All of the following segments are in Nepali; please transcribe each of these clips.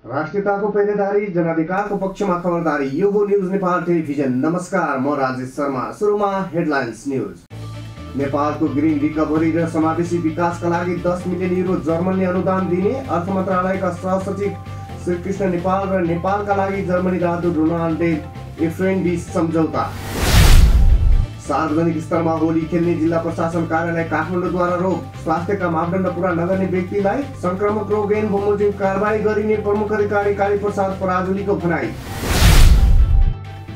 राष्ट्रियताको पहरेदारी, जनाधिकारको पक्षमा खबरदारी। यो हो न्यूज नेपाल टेलिभिजन। नमस्कार, म राजेश शर्मा। सुरुमा हेडलाइन्स न्यूज। नेपालको ग्रीन रिकभरी र समावेशी विकासका लागि 10 मिलियन युरो जर्मनीले अनुदान दिने। अर्थ मन्त्रालयका सहसचिव श्रीकृष्ण नेपाल र नेपालका लागि जर्मनी राजदूत रोनाल्ड एफ्रेन बीच सम्झौता। सार्वजनिक स्थलमा होली खेल्ने जिल्ला प्रशासन कार्यालय काठमाडौँद्वारा रोक। स्वास्थ्यका मापदण्ड पूरा नगर्ने व्यक्तिलाई संक्रामक रोग ऐन बमोजिम कारबाही गरिने प्रमुख अधिकारी कालीप्रसाद पराजुलीको भनाई।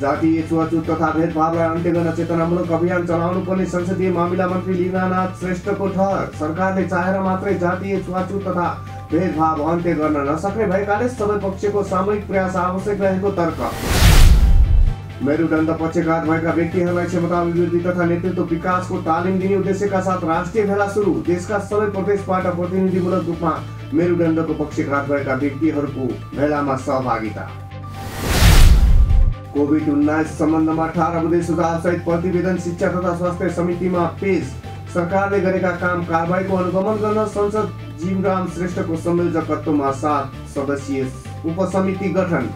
जातीय छुवाछुत तथा भेदभावलाई अन्त्य गर्न चेतनामूलक अभियान चलाउनु पर्ने संसदीय मामिला मन्त्री लीलानाथ श्रेष्ठको ठहर। सरकारले चाहेर मात्रै जातीय छुवाछुत तथा भेदभाव अन्त्य गर्न नसक्ने भएकाले सबै पक्षको सामूहिक प्रयास आवश्यक रहेको तर्क। मेरुदण्ड पक्षघात भएका व्यक्तिहरूलाई क्षमता अभिवृद्धि तथा नेतृत्व विकासको तालिम दिने उद्देश्यका साथ राष्ट्रिय भेला सुरु। देशका सबै प्रदेशबाट प्रतिनिधिमूलक रूपमा मेरुदण्डको पक्षघात भएका व्यक्तिहरूको भेलामा सहभागिता। कोभिड-19 सम्बन्धमा 18 बुँदे सुझावसहित प्रतिवेदन शिक्षा तथा स्वास्थ्य समितिमा पेश। सरकारले गरेका काम कारबाहीको अनुगमन गर्न संसद जीवराम श्रेष्ठको संयोजकत्वमा 7 सदस्यीय उपसमिति गठन।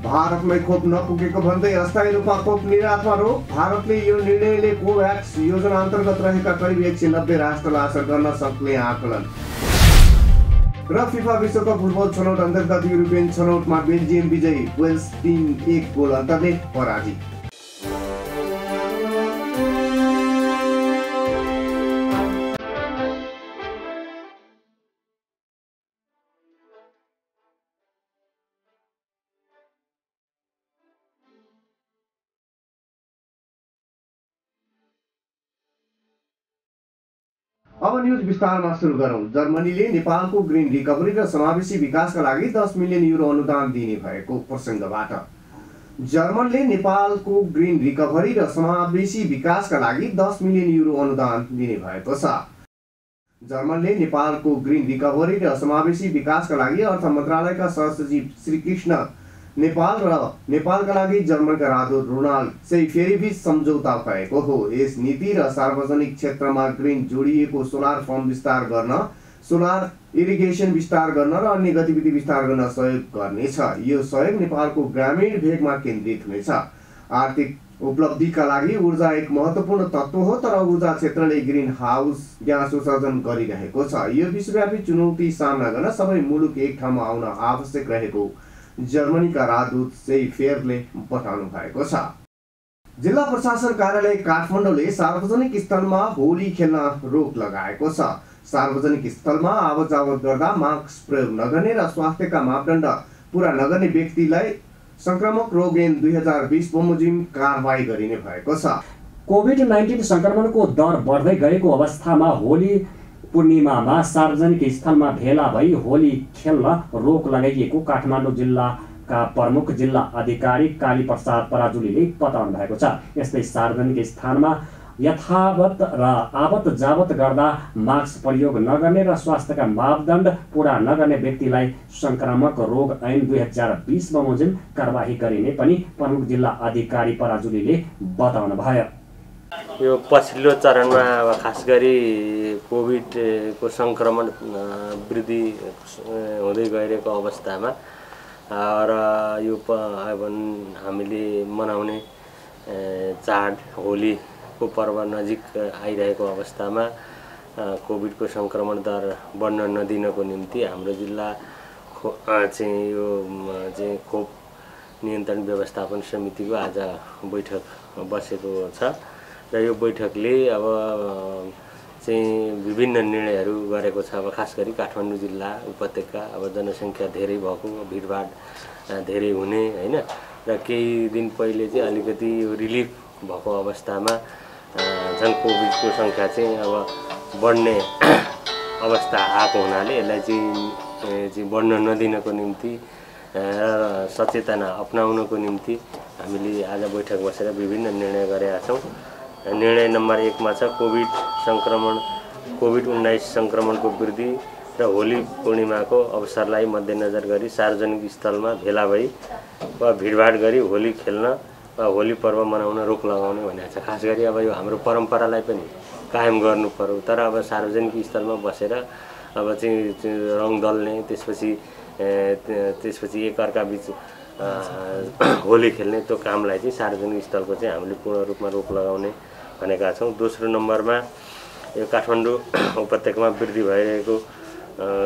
भारतमै खोप नपुगेको भन्दै अस्थायी रूपमा खोप निर्यातमा रोक। भारतले यो निर्णयले कोभ्याक्स योजना अन्तर्गत रहेका करिब 190 राष्ट्रलाई असर गर्न सक्ने आकलन। र फिफा विश्वकप फुटबल छनौट अन्तर्गत युरोपियन छनौटमा बेल्जियम विजयी, वेल्स टिम 1 गोल अन्तरले पराजित। अब न्यूज विस्तारमा सुरु गरौं। जर्मनीले नेपालको ग्रीन रिकभरी र समावेशी विकासका लागि 10 मिलियन युरो अनुदान दिने भएको प्रसङ्गबाट। जर्मनले नेपालको ग्रीन रिकभरी र समावेशी विकासका लागि 10 मिलियन युरो अनुदान दिने भएको छ। जर्मनले नेपालको ग्रीन रिकभरी र समावेशी विकासका लागि अर्थ मन्त्रालयका सहसचिव श्रीकृष्ण नेपाल र नेपालका लागि जर्मनका राजदूत रोनाल्ड सेफेरीबीच सम्झौता भएको हो। यस नीति र सार्वजनिक क्षेत्रमा ग्रीन जोडिएको सोलर फर्म विस्तार गर्न, सोलर इरिगेसन विस्तार गर्न र अन्य गतिविधि विस्तार गर्न सहयोग गर्नेछ। यो सहयोग नेपालको ग्रामीण भेगमा केन्द्रित हुनेछ। आर्थिक उपलब्धिका लागि ऊर्जा एक महत्त्वपूर्ण तत्त्व हो, तर ऊर्जा क्षेत्रले ग्रीन हाउस ग्यास उत्सर्जन गरिरहेको छ। यो विश्वव्यापी चुनौती सामना गर्न सबै मुलुक एक ठाउँमा आउन आवश्यक रहेको जर्मनीका राजदूत सेफेरले बताउनु भएको छ। जिल्ला प्रशासन कार्यालय काठमाडौँले सार्वजनिक स्थलमा होली खेल्न रोक लगाएको छ। सार्वजनिक स्थलमा आवत जावत गर्दा मास्क प्रयोग नगर्ने र स्वास्थ्यका मापदण्ड पूरा नगर्ने व्यक्तिलाई संक्रामक रोग ऐन 2020 बमोजिम कारबाही गरिने भएको छ। कोभिड-19 संक्रमणको दर बढ्दै गएको अवस्थामा होली पूर्णिमामा सार्वजनिक स्थलमा भेला भई होली खेल्न रोक लगाइएको काठमाडौँ जिल्लाका प्रमुख जिल्ला अधिकारी कालीप्रसाद पराजुलीले बताउनु भएको छ। यस्तै सार्वजनिक स्थानमा यथावत र आवत जावत गर्दा मास्क प्रयोग नगर्ने र स्वास्थ्यका मापदण्ड पूरा नगर्ने व्यक्तिलाई संक्रामक रोग ऐन 2020 बमोजिम कारबाही गरिने पनि प्रमुख जिल्ला अधिकारी पराजुलीले बताउनु भयो। यो पछिल्लो चरणमा अब खास गरी कोभिडको सङ्क्रमण वृद्धि हुँदै गइरहेको अवस्थामा र यो हामीले मनाउने चाड होलीको पर्व नजिक आइरहेको अवस्थामा कोभिडको सङ्क्रमण दर बढ्न नदिनको निम्ति हाम्रो जिल्ला चाहिँ यो चाहिँ खोप नियन्त्रण व्यवस्थापन समितिको आज बैठक बसेको छ र यो बैठकले अब चाहिँ विभिन्न निर्णयहरू गरेको छ। अब खास गरी काठमाडौँ जिल्ला उपत्यका अब जनसङ्ख्या धेरै भएको, भिडभाड धेरै हुने हैन, र केही दिन पहिले चाहिँ अलिकति रिलिफ भएको अवस्थामा झन् कोभिडको सङ्ख्या चाहिँ अब बढ्ने अवस्था आएको हुनाले यसलाई चाहिँ बढ्न नदिनको निम्ति र सचेतना अपनाउनको निम्ति हामीले आज बैठक बसेर विभिन्न निर्णय गरेका छौँ। निर्णय नम्बर 1 मा छ कोभिड-19 सङ्क्रमणको वृद्धि र होली पूर्णिमाको अवसरलाई मध्यनजर गरी सार्वजनिक स्थलमा भेला भई वा भिडभाड गरी होली खेल्न वा होली पर्व मनाउन रोक लगाउने भनेको छ। खास गरी अब यो हाम्रो परम्परालाई पनि कायम गर्नु पर्यो, तर अब सार्वजनिक स्थलमा बसेर अब चाहिँ रङ दल्ने, त्यसपछि एकअर्का बिच होली खेल्ने त्यो कामलाई चाहिँ सार्वजनिक स्थलको चाहिँ हामीले पूर्ण रूपमा रोक लगाउने भनेका छौँ। दोस्रो नम्बरमा यो काठमाडौँ उपत्यकामा वृद्धि भइरहेको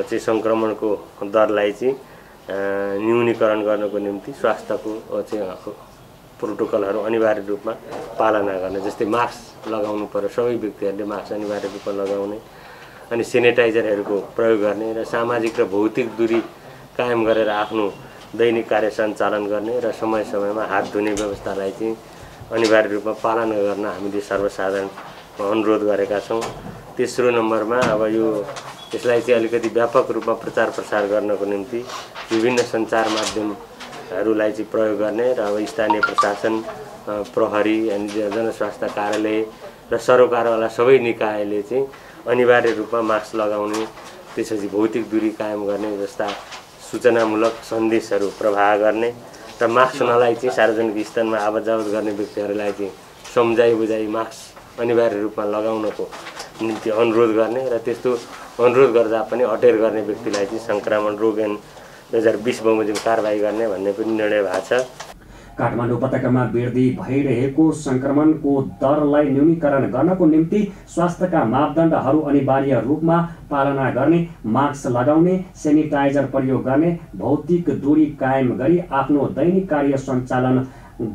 चाहिँ सङ्क्रमणको दरलाई चाहिँ न्यूनीकरण गर्नको निम्ति स्वास्थ्यको चाहिँ प्रोटोकलहरू अनिवार्य रूपमा पालना गर्ने, जस्तै मास्क लगाउनु पर्यो, सबै व्यक्तिहरूले मास्क अनिवार्य रूपमा लगाउने, अनि सेनिटाइजरहरूको प्रयोग गर्ने र सामाजिक र भौतिक दूरी कायम गरेर आफ्नो दैनिक कार्य सञ्चालन गर्ने र समय समयमा हात धुने व्यवस्थालाई चाहिँ अनिवार्य रूपमा पालना गर्न हामीले सर्वसाधारण अनुरोध गरेका छौँ। तेस्रो नम्बरमा अब यसलाई चाहिँ अलिकति व्यापक रूपमा प्रचार प्रसार गर्नको निम्ति विभिन्न सञ्चार माध्यमहरूलाई चाहिँ प्रयोग गर्ने र अब स्थानीय प्रशासन, प्रहरी अनि जनस्वास्थ्य कार्यालय र सरोकारवाला सबै निकायले चाहिँ अनिवार्य रूपमा मास्क लगाउने, त्यसपछि भौतिक दूरी कायम गर्ने जस्ता सूचनामूलक सन्देशहरू प्रवाह गर्ने र मास्क नलाई चाहिँ सार्वजनिक स्थानमा आवत जावत गर्ने व्यक्तिहरूलाई चाहिँ सम्झाइ बुझाइ मास्क अनिवार्य रूपमा लगाउनको निम्ति अनुरोध गर्ने र त्यस्तो अनुरोध गर्दा पनि अटेर गर्ने व्यक्तिलाई चाहिँ सङ्क्रमण रोग ऐन 2020 बमोजिम कारबाही गर्ने भन्ने पनि निर्णय भएको छ। काठमाडौँ उपत्यकामा वृद्धि भइरहेको सङ्क्रमणको दरलाई न्यूनीकरण गर्नको निम्ति स्वास्थ्यका मापदण्डहरू अनिवार्य रूपमा पालना गर्ने, मास्क लगाउने, सेनिटाइजर प्रयोग गर्ने, भौतिक दूरी कायम गरी आफ्नो दैनिक कार्य सञ्चालन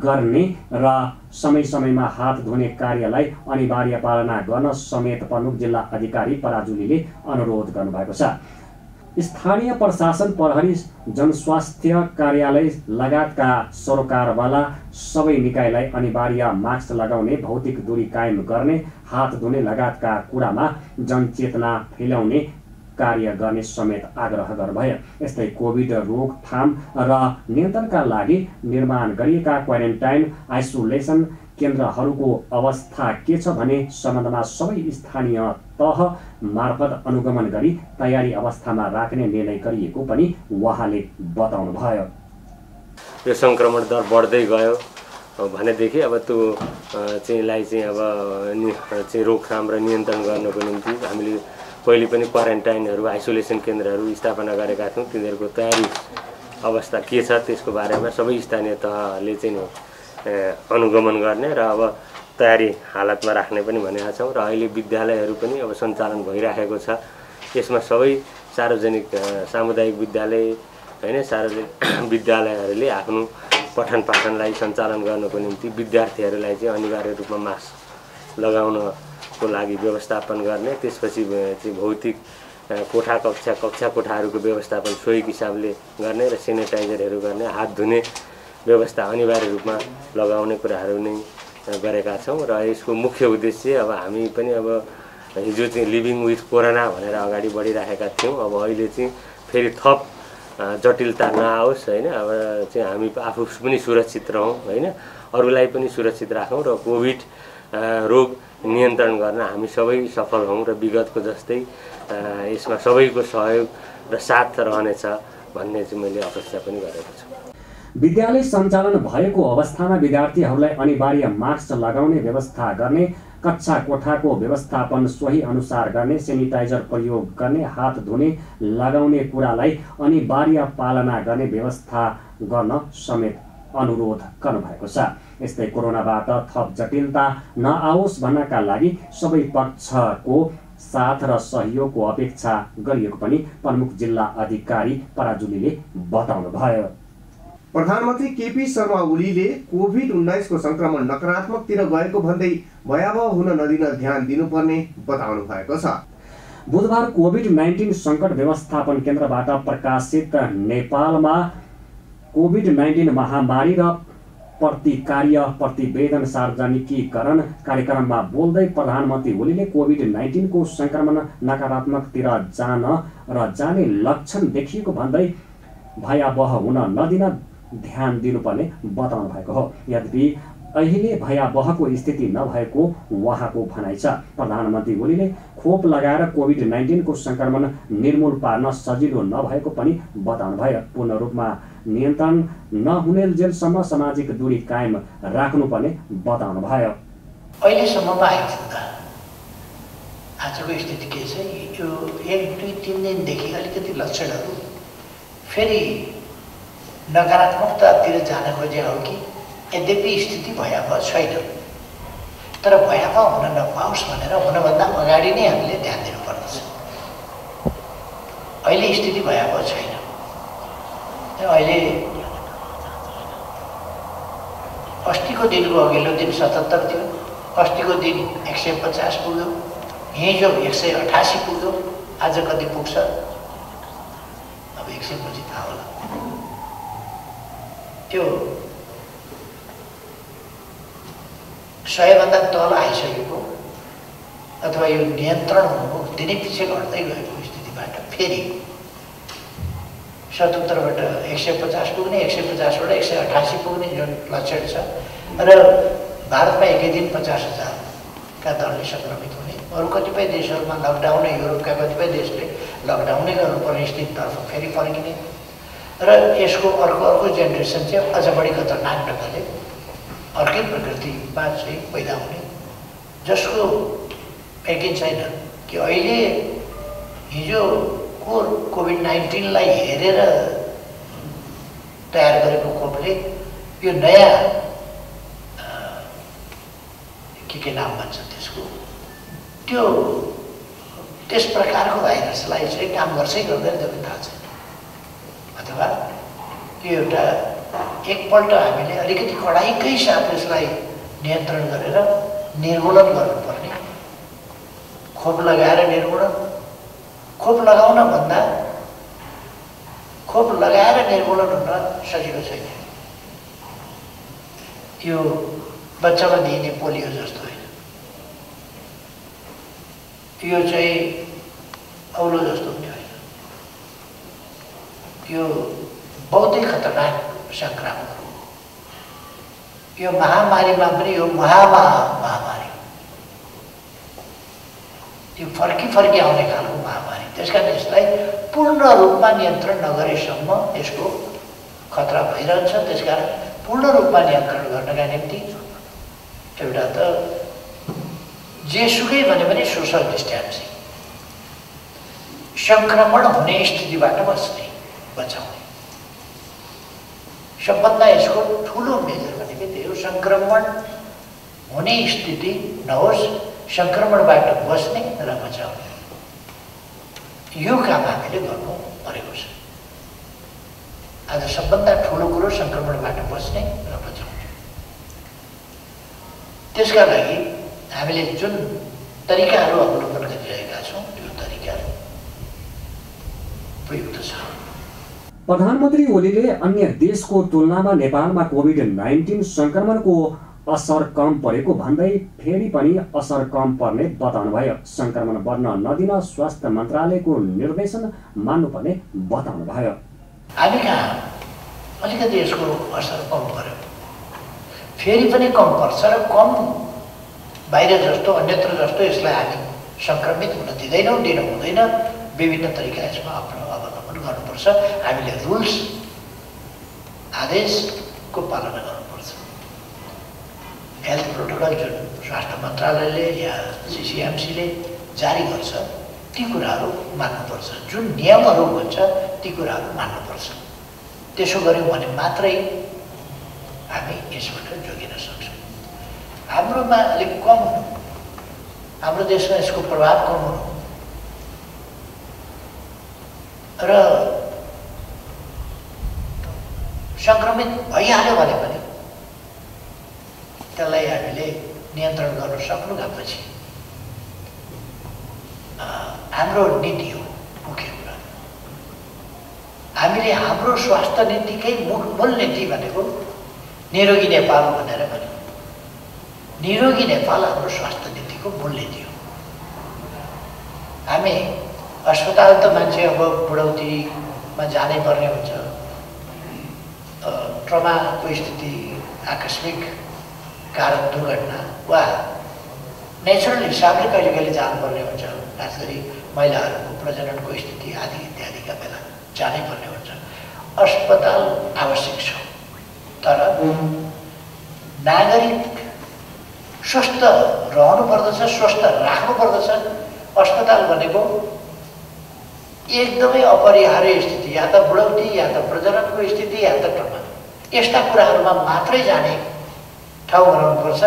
गर्ने र समय समयमा हात धुने कार्यलाई अनिवार्य पालना गर्न समेत प्रमुख जिल्ला अधिकारी पराजुलीले अनुरोध गर्नुभएको छ। स्थानीय प्रशासन, प्रहरी, जनस्वास्थ्य कार्यालय लगायतका सरोकारवाला सबै निकायलाई अनिवार्य मास्क लगाउने, भौतिक दूरी कायम गर्ने, हात धुने लगायतका कुरामा जनचेतना फैलाउने कार्य गर्ने समेत आग्रह गर्नुभयो। यस्तै कोभिड रोकथाम र नियन्त्रणका लागि निर्माण गरिएका क्वारेन्टाइन आइसोलेसन केन्द्रहरूको अवस्था के छ भने सम्बन्धमा सबै स्थानीय तह मार्फत अनुगमन गरी तयारी अवस्थामा राख्ने निर्णय गरिएको पनि उहाँले बताउनुभयो। यो सङ्क्रमण दर बढ्दै गयो भनेदेखि अब त्यो चाहिँलाई चाहिँ अब चाहिँ रोकथाम र नियन्त्रण गर्नको निम्ति हामीले पहिले पनि क्वारेन्टाइनहरू, आइसोलेसन केन्द्रहरू स्थापना गरेका छौँ। तिनीहरूको तयारी अवस्था के छ त्यसको बारेमा सबै स्थानीय तहले चाहिँ अनुगमन गर्ने र अब तयारी हालतमा राख्ने पनि भनेका छौँ। र अहिले विद्यालयहरू पनि अब सञ्चालन भइराखेको छ। यसमा सबै सार्वजनिक सामुदायिक विद्यालय हैन सार्वजनिक विद्यालयहरूले आफ्नो पठन पाठनलाई सञ्चालन गर्नको निम्ति विद्यार्थीहरूलाई चाहिँ अनिवार्य रूपमा मास्क लगाउनको लागि व्यवस्थापन गर्ने, त्यसपछि चाहिँ भौतिक कक्षा कोठाहरूको व्यवस्थापन सोही हिसाबले गर्ने र सेनिटाइजरहरू गर्ने, हात धुने व्यवस्था अनिवार्य रूपमा लगाउने कुराहरू नै गरेका छौँ। र यसको मुख्य उद्देश्य अब हामी पनि अब हिजो चाहिँ लिभिङ विथ कोरोना भनेर अगाडि बढिराखेका थियौँ। अब अहिले चाहिँ फेरि थप जटिलता नआओस् हैन, अब चाहिँ हामी आफू पनि सुरक्षित रहौँ हैन, अरूलाई पनि सुरक्षित राखौँ र कोभिड रोग नियन्त्रण गर्न हामी सबै सफल हौँ र विगतको जस्तै यसमा सबैको सहयोग र साथ रहनेछ भन्ने चाहिँ मैले अपेक्षा पनि गरेको छु। विद्यालय सञ्चालन भएको अवस्थामा विद्यार्थीहरूलाई अनिवार्य मास्क लगाउने व्यवस्था गर्ने, कक्षा कोठाको व्यवस्थापन सोही अनुसार गर्ने, सेनिटाइजर प्रयोग गर्ने, हात धुने लगाउने कुरालाई अनिवार्य पालना गर्ने व्यवस्था गर्न समेत अनुरोध गर्नुभएको छ। यस्तै कोरोनाबाट थप जटिलता नआओस् भन्नका लागि सबै पक्षको साथ र सहयोगको अपेक्षा गरिएको पनि प्रमुख जिल्ला अधिकारी पराजुलीले बताउनुभयो। प्रधानमन्त्री केपी शर्मा ओलीले कोभिड-19 को संक्रमण नकारात्मकतिर गएको भन्दै भयावह हुन नदिन ध्यान दिनुपर्ने बताउनु भएको छ। बुधबार कोभिड-19 सङ्कट व्यवस्थापन केन्द्रबाट प्रकाशित नेपालमा कोभिड-19 महामारी र प्रतिकार्य प्रतिवेदन सार्वजनिकीकरण कार्यक्रममा बोल्दै प्रधानमन्त्री ओलीले कोभिड-19 को संक्रमण नकारात्मकतिर जान र जाने लक्षण देखिएको भन्दै भयावह हुन नदिन ध्यान दिनुपर्ने बताउनु भएको हो। यद्यपि अहिले भयावहको स्थिति नभएको उहाँको भनाइ छ। प्रधानमन्त्री ओलीले खोप लगाएर कोभिड-19 को संक्रमण निर्मूल पार्न सजिलो नभएको पनि बताउनुभयो। पूर्ण रूपमा नियन्त्रण नहुनेजेलसम्म सामाजिक दूरी कायम राख्नुपर्ने बताउनुभयो। अहिलेसम्ममा आइपुग्दा आजको स्थिति के छ, यो 1, 2, 3 दिनदेखि अलिकति लक्षणहरू फेरि नकारात्मकतातिर जान खोजे हो कि यद्यपि स्थिति भयावह छैन, तर भयावह हुन नपाओस् भनेर हुनभन्दा अगाडि नै हामीले ध्यान दिनुपर्दछ। अहिले स्थिति भयावह छैन। अहिले अस्तिको दिनको अघिल्लो दिन 77 थियो, अस्तिको दिन 150 पुग्यो, हिजो 188 पुग्यो, आज कति पुग्छ अब 100 पछि थाहा होला। त्यो 100 भन्दा तल आइसकेको अथवा यो नियन्त्रण हुनुको दिनै पछि घट्दै गएको स्थितिबाट फेरि 77बाट 150 पुग्ने, 150बाट 188 पुग्ने जुन लक्षण छ र भारतमा एकै दिन 50,000 का दरले सङ्क्रमित हुने, अरू कतिपय देशहरूमा लकडाउन, युरोपका कतिपय देशले लकडाउनै गर्नुपर्ने स्थितितर्फ फेरि फर्किने र यसको अर्को जेनेरेसन चाहिँ अझ बढी खतरनाक ढङ्गले अर्कै प्रकृतिमा चाहिँ पैदा हुने, जसको यकिन छैन कि अहिले हिजोको कोभिड-19 हेरेर तयार गरेको खोपले यो नयाँ के नाम भन्छ त्यसको, त्यो त्यस प्रकारको भाइरसलाई चाहिँ काम गर्छ कि गर्दैन त्यो पनि थाहा छैन। अथवा यो एउटा एकपल्ट हामीले अलिकति कडाइकै साथ यसलाई नियन्त्रण गरेर निर्मूलन गर्नुपर्ने, खोप लगाएर निर्मूलन, खोप लगाउन भन्दा खोप लगाएर निर्मूलन हुन सजिलो छैन। यो बच्चामा दिइने पोलियो जस्तो होइन, यो चाहिँ औलो जस्तो पनि होइन, यो बहुतै खतरनाक सङ्क्रामक हो। यो महामारीमा पनि यो महामारी, त्यो फर्की आउने खालको महामारी। त्यसकारण यसलाई पूर्ण रूपमा नियन्त्रण नगरेसम्म यसको खतरा भइरहन्छ। त्यसकारण पूर्ण रूपमा नियन्त्रण गर्नका निम्ति एउटा त जेसुकै भने पनि सोसल डिस्टेन्सिङ, सङ्क्रमण हुने स्थितिबाट बचाउने, सबभन्दा यसको ठुलो मेजर भनेको त्यही हो। सङ्क्रमण हुने स्थिति नहोस्, सङ्क्रमणबाट बस्ने र बचाउने, यो काम हामीले गर्नु परेको छ। आज सबभन्दा ठुलो कुरो सङ्क्रमणबाट बस्ने र बचाउने। त्यसका लागि हामीले जुन तरिकाहरू अवलम्बन गरिरहेका छौँ त्यो तरिका उपयुक्त छ। प्रधानमन्त्री ओलीले अन्य देशको तुलनामा नेपालमा कोभिड-19 सङ्क्रमणको असर कम परेको भन्दै फेरि पनि असर कम पर्ने बताउनुभयो। सङ्क्रमण बढ्न नदिन स्वास्थ्य मन्त्रालयको निर्देशन मान्नुपर्ने बताउनुभयो। हामी कहाँ अलिकति यसको असर कम पर्यो, फेरि पनि कम पर्छ र कम बाहिर जस्तो अन्यत्र जस्तो यसलाई हामी सङ्क्रमित हुन दिँदैनौँ, दिन हुँदैन। विभिन्न तरिका यसमा अवलम्बन गर्नुपर्छ। हामीले रुल्स आदेशको पालना गर्नुपर्छ। हेल्थ प्रोटोकल जुन स्वास्थ्य मन्त्रालयले या सिसिएमसीले जारी गर्छ ती कुराहरू मान्नुपर्छ। जुन नियमहरू भन्छ ती कुराहरू मान्नुपर्छ। त्यसो गऱ्यौँ भने मात्रै हामी यसबाट जोगिन सक्छौँ। हाम्रोमा अलिक कम हुनु, हाम्रो देशमा यसको प्रभाव कम हुनु र सङ्क्रमित भइहाल्यो भने पनि त्यसलाई हामीले नियन्त्रण गर्न सक्नुका पछि हाम्रो नीति हो मुख्य कुरा। हामीले हाम्रो स्वास्थ्य नीतिकै मूल नीति भनेको निरोगी नेपाल भनेर भन्यो। निरोगी नेपाल हाम्रो स्वास्थ्य नीतिको मूल नीति हो। हामी अस्पताल त मान्छे अब बुढौतीमा जानै पर्ने हुन्छ, ट्रमाको स्थिति, आकस्मिक कारण दुर्घटना वा नेचुरल हिसाबले कहिले कहिले जानुपर्ने हुन्छ, खास गरी महिलाहरूको प्रजननको स्थिति आदि इत्यादिका बेला जानै पर्ने हुन्छ। अस्पताल आवश्यक छ, तर नागरिक स्वस्थ रहनु पर्दछ, स्वस्थ राख्नु पर्दछ अस्पताल भनेको एकदमै अपरिहार्य स्थिति, या त बुढौती, या त प्रजननको स्थिति, या त ट्रमा, यस्ता कुराहरूमा मात्रै जाने ठाउँ बनाउनुपर्छ।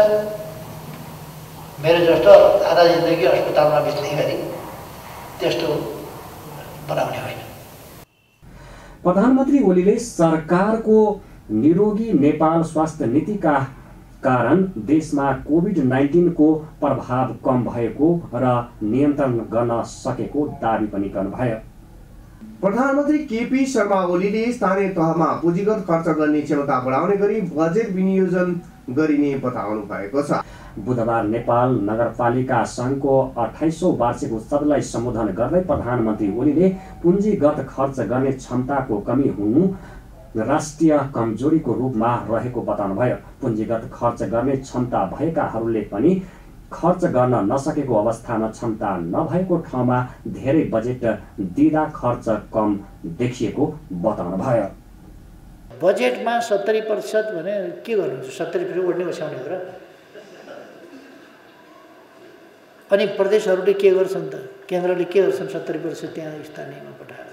मेरो जस्तो आधा जिन्दगी अस्पतालमा बित्ने गरी त्यस्तो बनाउने होइन। प्रधानमन्त्री ओलीले सरकारको निरोगी नेपाल स्वास्थ्य नीतिका कारण देशमा कोभिड-19 को प्रभाव कम भएको र नियन्त्रण गर्न सकेको दावी पनि गर्नुभयो। प्रधानमन्त्री केपी शर्मा ओलीले स्थानीय तहमा पुँजीगत खर्च गर्ने क्षमता बढाउने गरी बजेट विनियोजन गरिने बताउनु भएको छ। बुधबार नेपाल नगरपालिका सङ्घको 28औं वार्षिक उत्सवलाई सम्बोधन गर्दै प्रधानमन्त्री ओलीले पुँजीगत खर्च गर्ने क्षमताको कमी हुनु राष्ट्रिय कमजोरीको रूपमा रहेको बताउनुभयो। पुँजीगत खर्च गर्ने क्षमता भएकाहरूले पनि खर्च गर्न नसकेको अवस्थामा क्षमता नभएको ठाउँमा धेरै बजेट दिँदा खर्च कम देखिएको बताउनुभयो। बजेटमा 70% भने के गर्नुहुन्छ? 70% ओड्ने बस्याउने हो र? अनि प्रदेशहरूले के गर्छन् त? केन्द्रले के गर्छन्? 70% त्यहाँ स्थानीयमा पठाएर।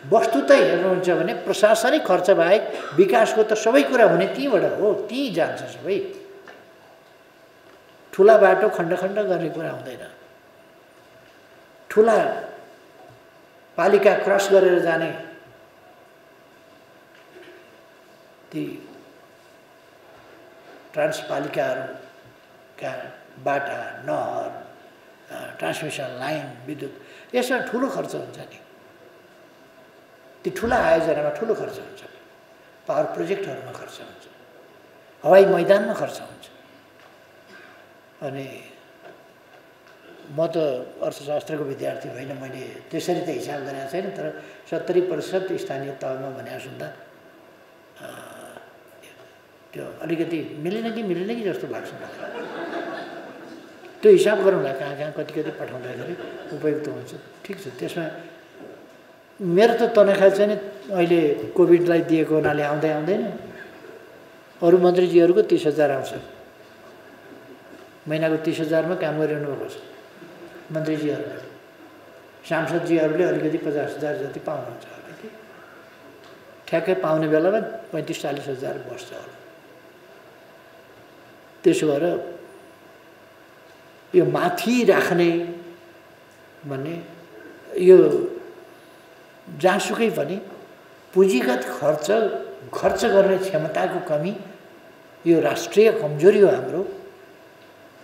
वस्तुतै हेर्नुहुन्छ भने प्रशासनिक खर्च बाहेक विकासको त सबै कुरा हुने त्यहीँबाट हो, त्यहीँ जान्छ सबै। ठुला बाटो खण्ड खण्ड गर्ने कुरा हुँदैन। ठुला पालिका क्रस गरेर जाने ती ट्रान्सपालिकाहरूका बाटा, नहर, ट्रान्समिसन लाइन, विद्युत, यसमा ठुलो खर्च हुन्छ नि। ती ठुला आयोजनामा ठुलो खर्च हुन्छ। पावर प्रोजेक्टहरूमा खर्च हुन्छ, हवाई मैदानमा खर्च हुन्छ। अनि म त अर्थशास्त्रको विद्यार्थी होइन, मैले त्यसरी त हिसाब गरेको छैन, तर 70% स्थानीय तहमा भनेको सुन्दा त्यो अलिकति मिलेन कि जस्तो लाग्छ मलाई। त्यो हिसाब गरौँला कहाँ कति पठाउँदाखेरि उपयुक्त हुन्छ। ठिक छ, त्यसमा मेरो त तनखा चाहिँ नि अहिले कोभिडलाई दिएको हुनाले आउँदैन। अरू मन्त्रीजीहरूको 30,000 आउँछ। महिनाको 30,000मा काम गरिरहनु भएको छ मन्त्रीजीहरूले। सांसदजीहरूले अलिकति 50,000 जति पाउनुहुन्छ होला कि। ठ्याक्कै पाउने बेलामा 35-40,000 बस्छ होला। त्यसो भएर यो माथि राख्ने भन्ने यो जहाँसुकै पनि पुँजीगत खर्च गर्ने क्षमताको कमी यो राष्ट्रिय कमजोरी हो हाम्रो।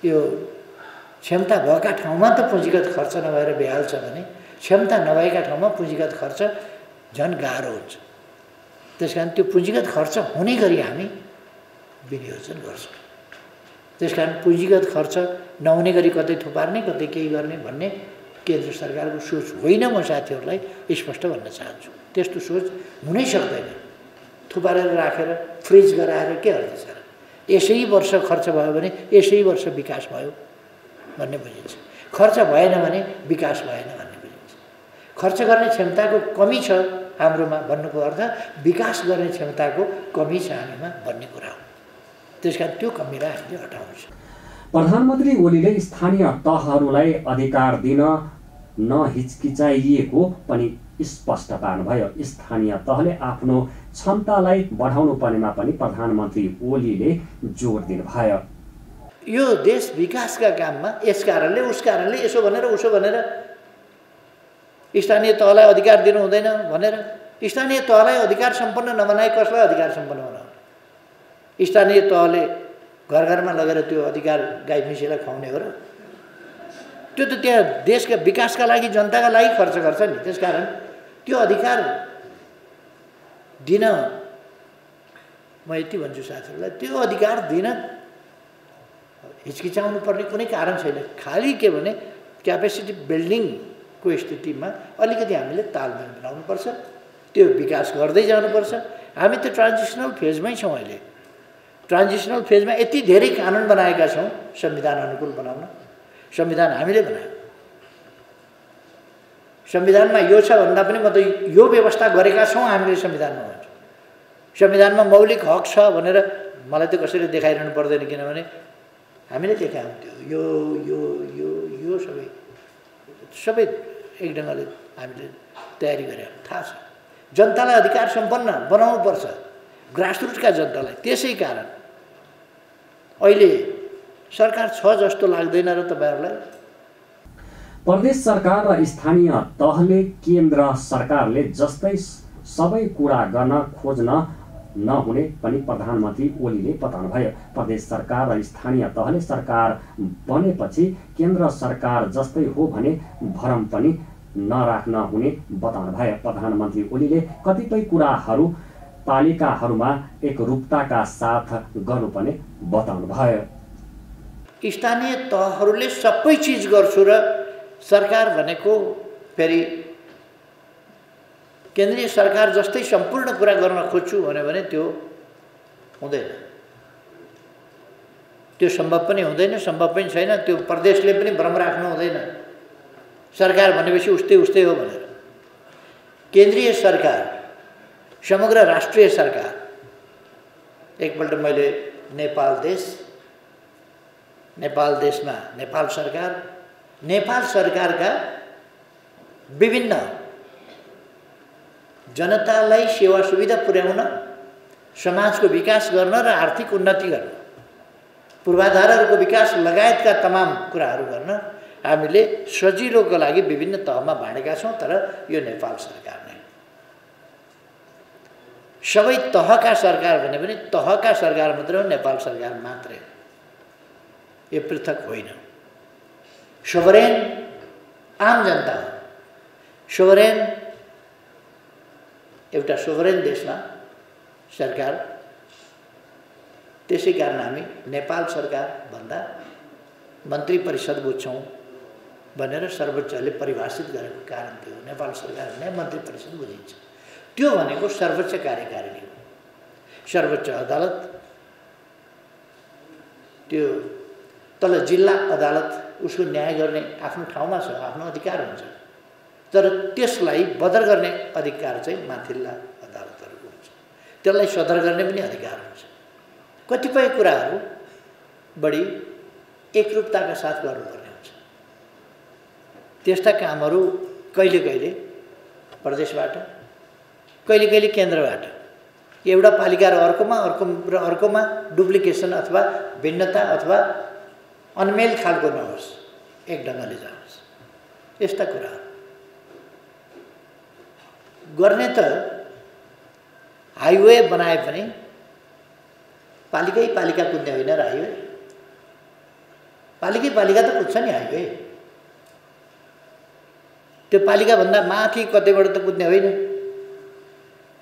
यो क्षमता भएका ठाउँमा त पुँजीगत खर्च नभएर भइहाल्छ भने क्षमता नभएका ठाउँमा पुँजीगत खर्च झन् गाह्रो हुन्छ। त्यसकारण त्यो पुँजीगत खर्च हुने गरी हामी विनियोजन गर्छौँ। त्यसकारण पुँजीगत खर्च नहुने गरी कतै थुपार्ने, कतै केही गर्ने भन्ने केन्द्र सरकारको सोच होइन। म साथीहरूलाई स्पष्ट भन्न चाहन्छु, त्यस्तो सोच हुनै सक्दैन। थुपारेर राखेर फ्रिज गराएर के अर्थ छ? यसै वर्ष खर्च भयो भने यसै वर्ष विकास भयो भन्ने बुझिन्छ। खर्च भएन भने विकास भएन भन्ने बुझिन्छ। खर्च गर्ने क्षमताको कमी छ हाम्रोमा भन्नुको अर्थ विकास गर्ने क्षमताको कमी छ हामीमा भन्ने कुरा हो। त्यसकारण त्यो कमीलाई हामीले हटाउँछ। प्रधानमन्त्री ओलीले स्थानीय तहहरूलाई अधिकार दिन नहिचकिचाइएको पनि स्पष्ट पार्नुभयो। स्थानीय तहले आफ्नो क्षमतालाई बढाउनु पर्नेमा पनि प्रधानमन्त्री ओलीले जोड दिनुभयो। यो देश विकासका काममा यस कारणले उस कारणले यसो भनेर उसो भनेर स्थानीय तहलाई अधिकार दिनु हुँदैन भनेर स्थानीय तहलाई अधिकार सम्पन्न नबनाए कसलाई अधिकार सम्पन्न बनाउने? स्थानीय तहले घर घरमा लगेर त्यो अधिकार गाई भैँसीलाई खुवाउने हो र? त्यो त त्यहाँ देशका विकासका लागि जनताका लागि खर्च गर्छ नि। त्यसकारण त्यो अधिकार दिन म यति भन्छु साथीहरूलाई, त्यो अधिकार दिन हिचकिचाउनु पर्ने कुनै कारण छैन। खालि के भने क्यापेसिटी बिल्डिङको स्थितिमा अलिकति हामीले तालमेल बनाउनुपर्छ, त्यो विकास गर्दै जानुपर्छ। हामी त ट्रान्जिसनल फेजमै छौँ अहिले। ट्रान्जिसनल फेजमा यति धेरै कानुन बनाएका छौँ संविधान अनुकूल बनाउन। संविधान हामीले बनायौँ। संविधानमा यो छ भन्दा पनि म त यो व्यवस्था गरेका छौँ हामीले संविधानमा भन्छु। संविधानमा मौलिक हक छ भनेर मलाई त कसैले देखाइरहनु पर्दैन, किनभने हामीले देखायौँ त्यो यो यो यो यो सबै सबै एक ढङ्गले हामीले तयारी गरेर थाहा छ। जनतालाई अधिकार सम्पन्न बनाउनुपर्छ, ग्रासरुटका जनतालाई। त्यसै कारण अहिले सरकार छ जस्तो लाग्दैन र तपाईँहरूलाई। प्रदेश सरकार र स्थानीय तहले केन्द्र सरकारले जस्तै सबै कुरा गर्न खोज्न नहुने पनि प्रधानमन्त्री ओलीले बताउनुभयो। प्रदेश सरकार र स्थानीय तहले सरकार बनेपछि केन्द्र सरकार जस्तै हो भने भरम पनि नराख्न हुने बताउनुभयो। प्रधानमन्त्री ओलीले कतिपय कुराहरू पालिकाहरूमा एकरूपताका साथ गर्नुपर्ने बताउनुभयो। स्थानीय तहहरूले सबै चिज गर्छु र सरकार भनेको फेरि केन्द्रीय सरकार जस्तै सम्पूर्ण कुरा गर्न खोज्छु भने त्यो हुँदैन, त्यो सम्भव पनि हुँदैन, सम्भव पनि छैन। त्यो प्रदेशले पनि भ्रम राख्नु हुँदैन सरकार भनेपछि उस्तै उस्तै हो भनेर। केन्द्रीय सरकार, समग्र राष्ट्रिय सरकार, एकपल्ट मैले नेपाल देशमा नेपाल सरकारका विभिन्न जनतालाई सेवा सुविधा पुर्याउन, समाजको विकास गर्न र आर्थिक उन्नति गर्न, पूर्वाधारहरूको विकास लगायतका तमाम कुराहरू गर्न हामीले सजिलोको लागि विभिन्न तहमा बाँडेका छौँ। तर यो नेपाल सरकार नै सबै तहका सरकार भने पनि तहका सरकार मात्रै हो, नेपाल सरकार मात्रै हो, यो पृथक होइन। सोभरेन आम जनता हो, सोभरेन एउटा सोभरेन देशमा सरकार। त्यसै कारण हामी नेपाल सरकार भन्दा मन्त्री परिषद बुझ्छौँ भनेर सर्वोच्चले परिभाषित गरेको कारण त्यो हो। नेपाल सरकार भने मन्त्री परिषद बुझिन्छ। त्यो भनेको सर्वोच्च कार्यकारिणी हो, सर्वोच्च अदालत। त्यो तल जिल्ला अदालत उसको न्याय गर्ने आफ्नो ठाउँमा छ, आफ्नो अधिकार हुन्छ, तर त्यसलाई बदर गर्ने अधिकार चाहिँ माथिल्ला अदालतहरूको हुन्छ, त्यसलाई सदर गर्ने पनि अधिकार हुन्छ। कतिपय कुराहरू बढी एकरूपताका साथ गर्नुपर्ने हुन्छ। त्यस्ता कामहरू कहिले कहिले प्रदेशबाट, कहिले कहिले केन्द्रबाट, एउटा पालिका र अर्कोमा डुप्लिकेसन अथवा भिन्नता अथवा अनमेल खालको नहोस्, एक ढङ्गले जाओस्। यस्ता कुराहरू गर्ने त हाइवे बनाए पनि पालिका कुद्ने होइन र हाइवे पालिका त कुद्छ नि हाइवे। त्यो पालिकाभन्दा माथि कतैबाट त कुद्ने होइन,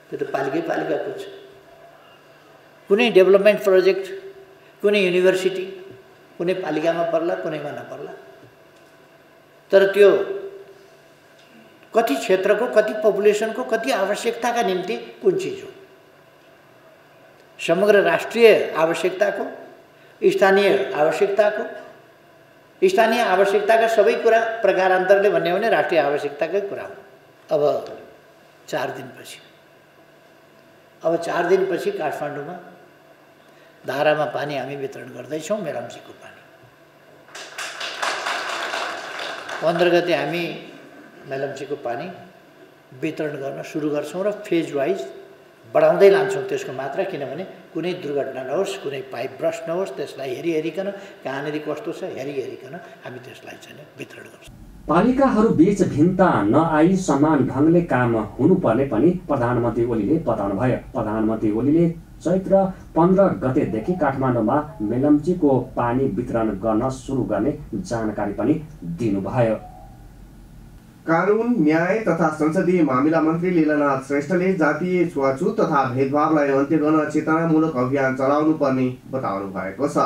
त्यो त पालिका कुद्छ। कुनै डेभलपमेन्ट प्रोजेक्ट, कुनै युनिभर्सिटी कुनै पालिकामा पर्ला, कुनैमा नपर्ला, तर त्यो कति क्षेत्रको, कति पपुलेसनको, कति आवश्यकताका निम्ति कुन चिज हो, समग्र राष्ट्रिय आवश्यकताको, स्थानीय आवश्यकताका सबै कुरा प्रकारान्तरले भन्ने हो भने राष्ट्रिय आवश्यकताकै कुरा हो। अब 4 दिनपछि काठमाडौँमा धारामा पानी हामी वितरण गर्दैछौँ, मेलम्चीको पानी। 15 गते हामी मेलम्चीको पानी वितरण गर्न सुरु गर्छौँ र फेज वाइज बढाउँदै लान्छौँ त्यसको मात्रा, किनभने कुनै दुर्घटना नहोस्, कुनै पाइप ब्रस्ट नहोस्, त्यसलाई हेरिकन कहाँनिर कस्तो छ हेरिकन हामी त्यसलाई चाहिँ वितरण गर्छौँ। पालिकाहरू बीच भिन्नता नआई समान ढङ्गले काम हुनुपर्ने पनि प्रधानमन्त्री ओलीले बताउनुभयो। प्रधानमन्त्री ओलीले चैत्र 15 गतेदेखि काठमाडौँमा मेलम्चीको पानी वितरण गर्न सुरु गर्ने जानकारी पनि दिनुभयो। कानुन, न्याय तथा संसदीय मामिला मन्त्री लीलानाथ श्रेष्ठले जातीय छुवाछुत तथा भेदभावलाई अन्त्य गर्न चेतनामूलक अभियान चलाउनु पर्ने बताउनु भएको छ।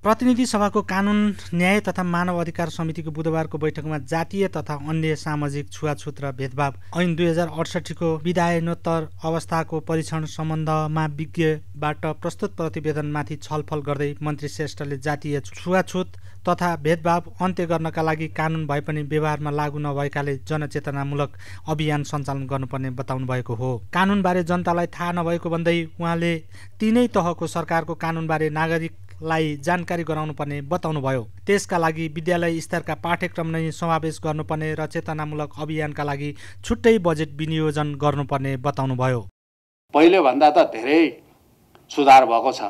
प्रतिनिधि सभाको कानुन, न्याय तथा मानव अधिकार समितिको बुधबारको बैठकमा जातीय तथा अन्य सामाजिक छुवाछुत र भेदभाव ऐन 2068 को विधायनोत्तर अवस्थाको परीक्षण सम्बन्धमा विज्ञबाट प्रस्तुत प्रतिवेदनमाथि छलफल गर्दै मन्त्री श्रेष्ठले जातीय छुवाछुत तथा भेदभाव अन्त्य गर्नका लागि कानुन भए पनि व्यवहारमा लागू नभएकाले जनचेतनामूलक अभियान सञ्चालन गर्नुपर्ने बताउनु भएको हो। कानुनबारे जनतालाई थाहा नभएको भन्दै उहाँले तीनै तहको सरकारको कानुनबारे नागरिक लाई जानकारी गराउनुपर्ने बताउनुभयो। त्यसका लागि विद्यालय स्तरका पाठ्यक्रम नै समावेश गर्नुपर्ने र चेतनामूलक अभियानका लागि छुट्टै बजेट विनियोजन गर्नुपर्ने बताउनुभयो। पहिले भन्दा त धेरै सुधार भएको छ,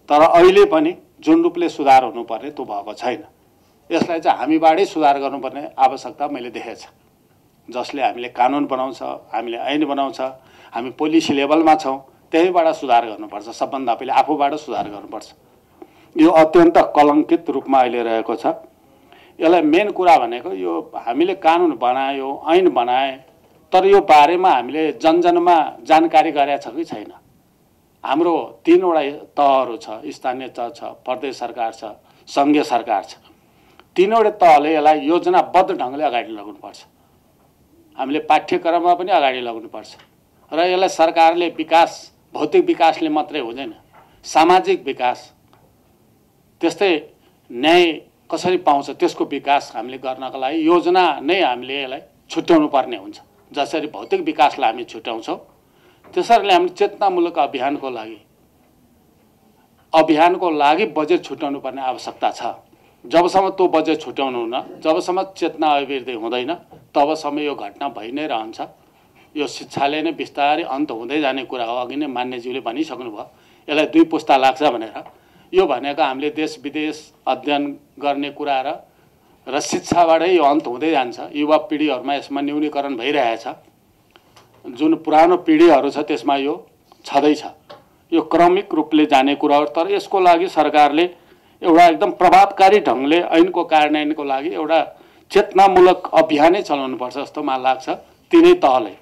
तर अहिले पनि जुन रूपले सुधार हुनुपर्ने त्यो भएको छैन। यसलाई चाहिँ हामीबाटै सुधार गर्नुपर्ने आवश्यकता मैले देखेको छ। जसले हामीले कानुन बनाउँछ, हामीले ऐन बनाउँछ, हामी पोलिसी लेभलमा छौँ, त्यहीबाट सुधार गर्नुपर्छ। सबभन्दा पहिले आफूबाट सुधार गर्नुपर्छ। यो अत्यन्त कलङ्कित रूपमा अहिले रहेको छ। यसलाई मेन कुरा भनेको यो हामीले कानुन बनायो, ऐन बनाए, तर यो बारेमा हामीले जनजनमा जानकारी गरेका छ कि छैन। हाम्रो 3 वटा तहहरू छ, स्थानीय तह छ, प्रदेश सरकार छ, सङ्घीय सरकार छ। 3 वटा तहले यसलाई योजनाबद्ध ढङ्गले अगाडि लगाउनुपर्छ। हामीले पाठ्यक्रममा पनि अगाडि लगाउनुपर्छ र यसलाई सरकारले विकास, भौतिक विकासले मात्रै हुँदैन, सामाजिक विकास, त्यस्तै न्याय कसरी पाउँछ त्यसको विकास हामीले गर्नका लागि योजना नै हामीले यसलाई छुट्याउनु पर्ने हुन्छ। जसरी भौतिक विकासलाई हामी छुट्याउँछौँ, त्यसरी हामीले चेतनामूलक अभियानको लागि बजेट छुट्याउनु पर्ने आवश्यकता छ। जबसम्म त्यो बजेट छुट्याउनु हुन, जबसम्म चेतना अभिवृद्धि हुँदैन, तबसम्म यो घटना भइ नै रहन्छ। यो शिक्षाले नै बिस्तारै अन्त हुँदै जाने कुरा हो। अघि नै मान्यज्यूले भनिसक्नुभयो यसलाई 2 पुस्ता लाग्छ भनेर। यो भनेको हामीले देश विदेश अध्ययन गर्ने कुरा र शिक्षाबाटै यो अन्त हुँदै जान्छ। युवा पिँढीहरूमा यसमा न्यूनीकरण भइरहेछ। जुन पुरानो पिँढीहरू छ त्यसमा यो छँदैछ। यो क्रमिक रूपले जाने कुरा हो। तर यसको लागि सरकारले एउटा एकदम प्रभावकारी ढङ्गले ऐनको कार्यान्वयनको लागि एउटा चेतनामूलक अभियानै चलाउनुपर्छ जस्तो मलाई लाग्छ। तिनै तहले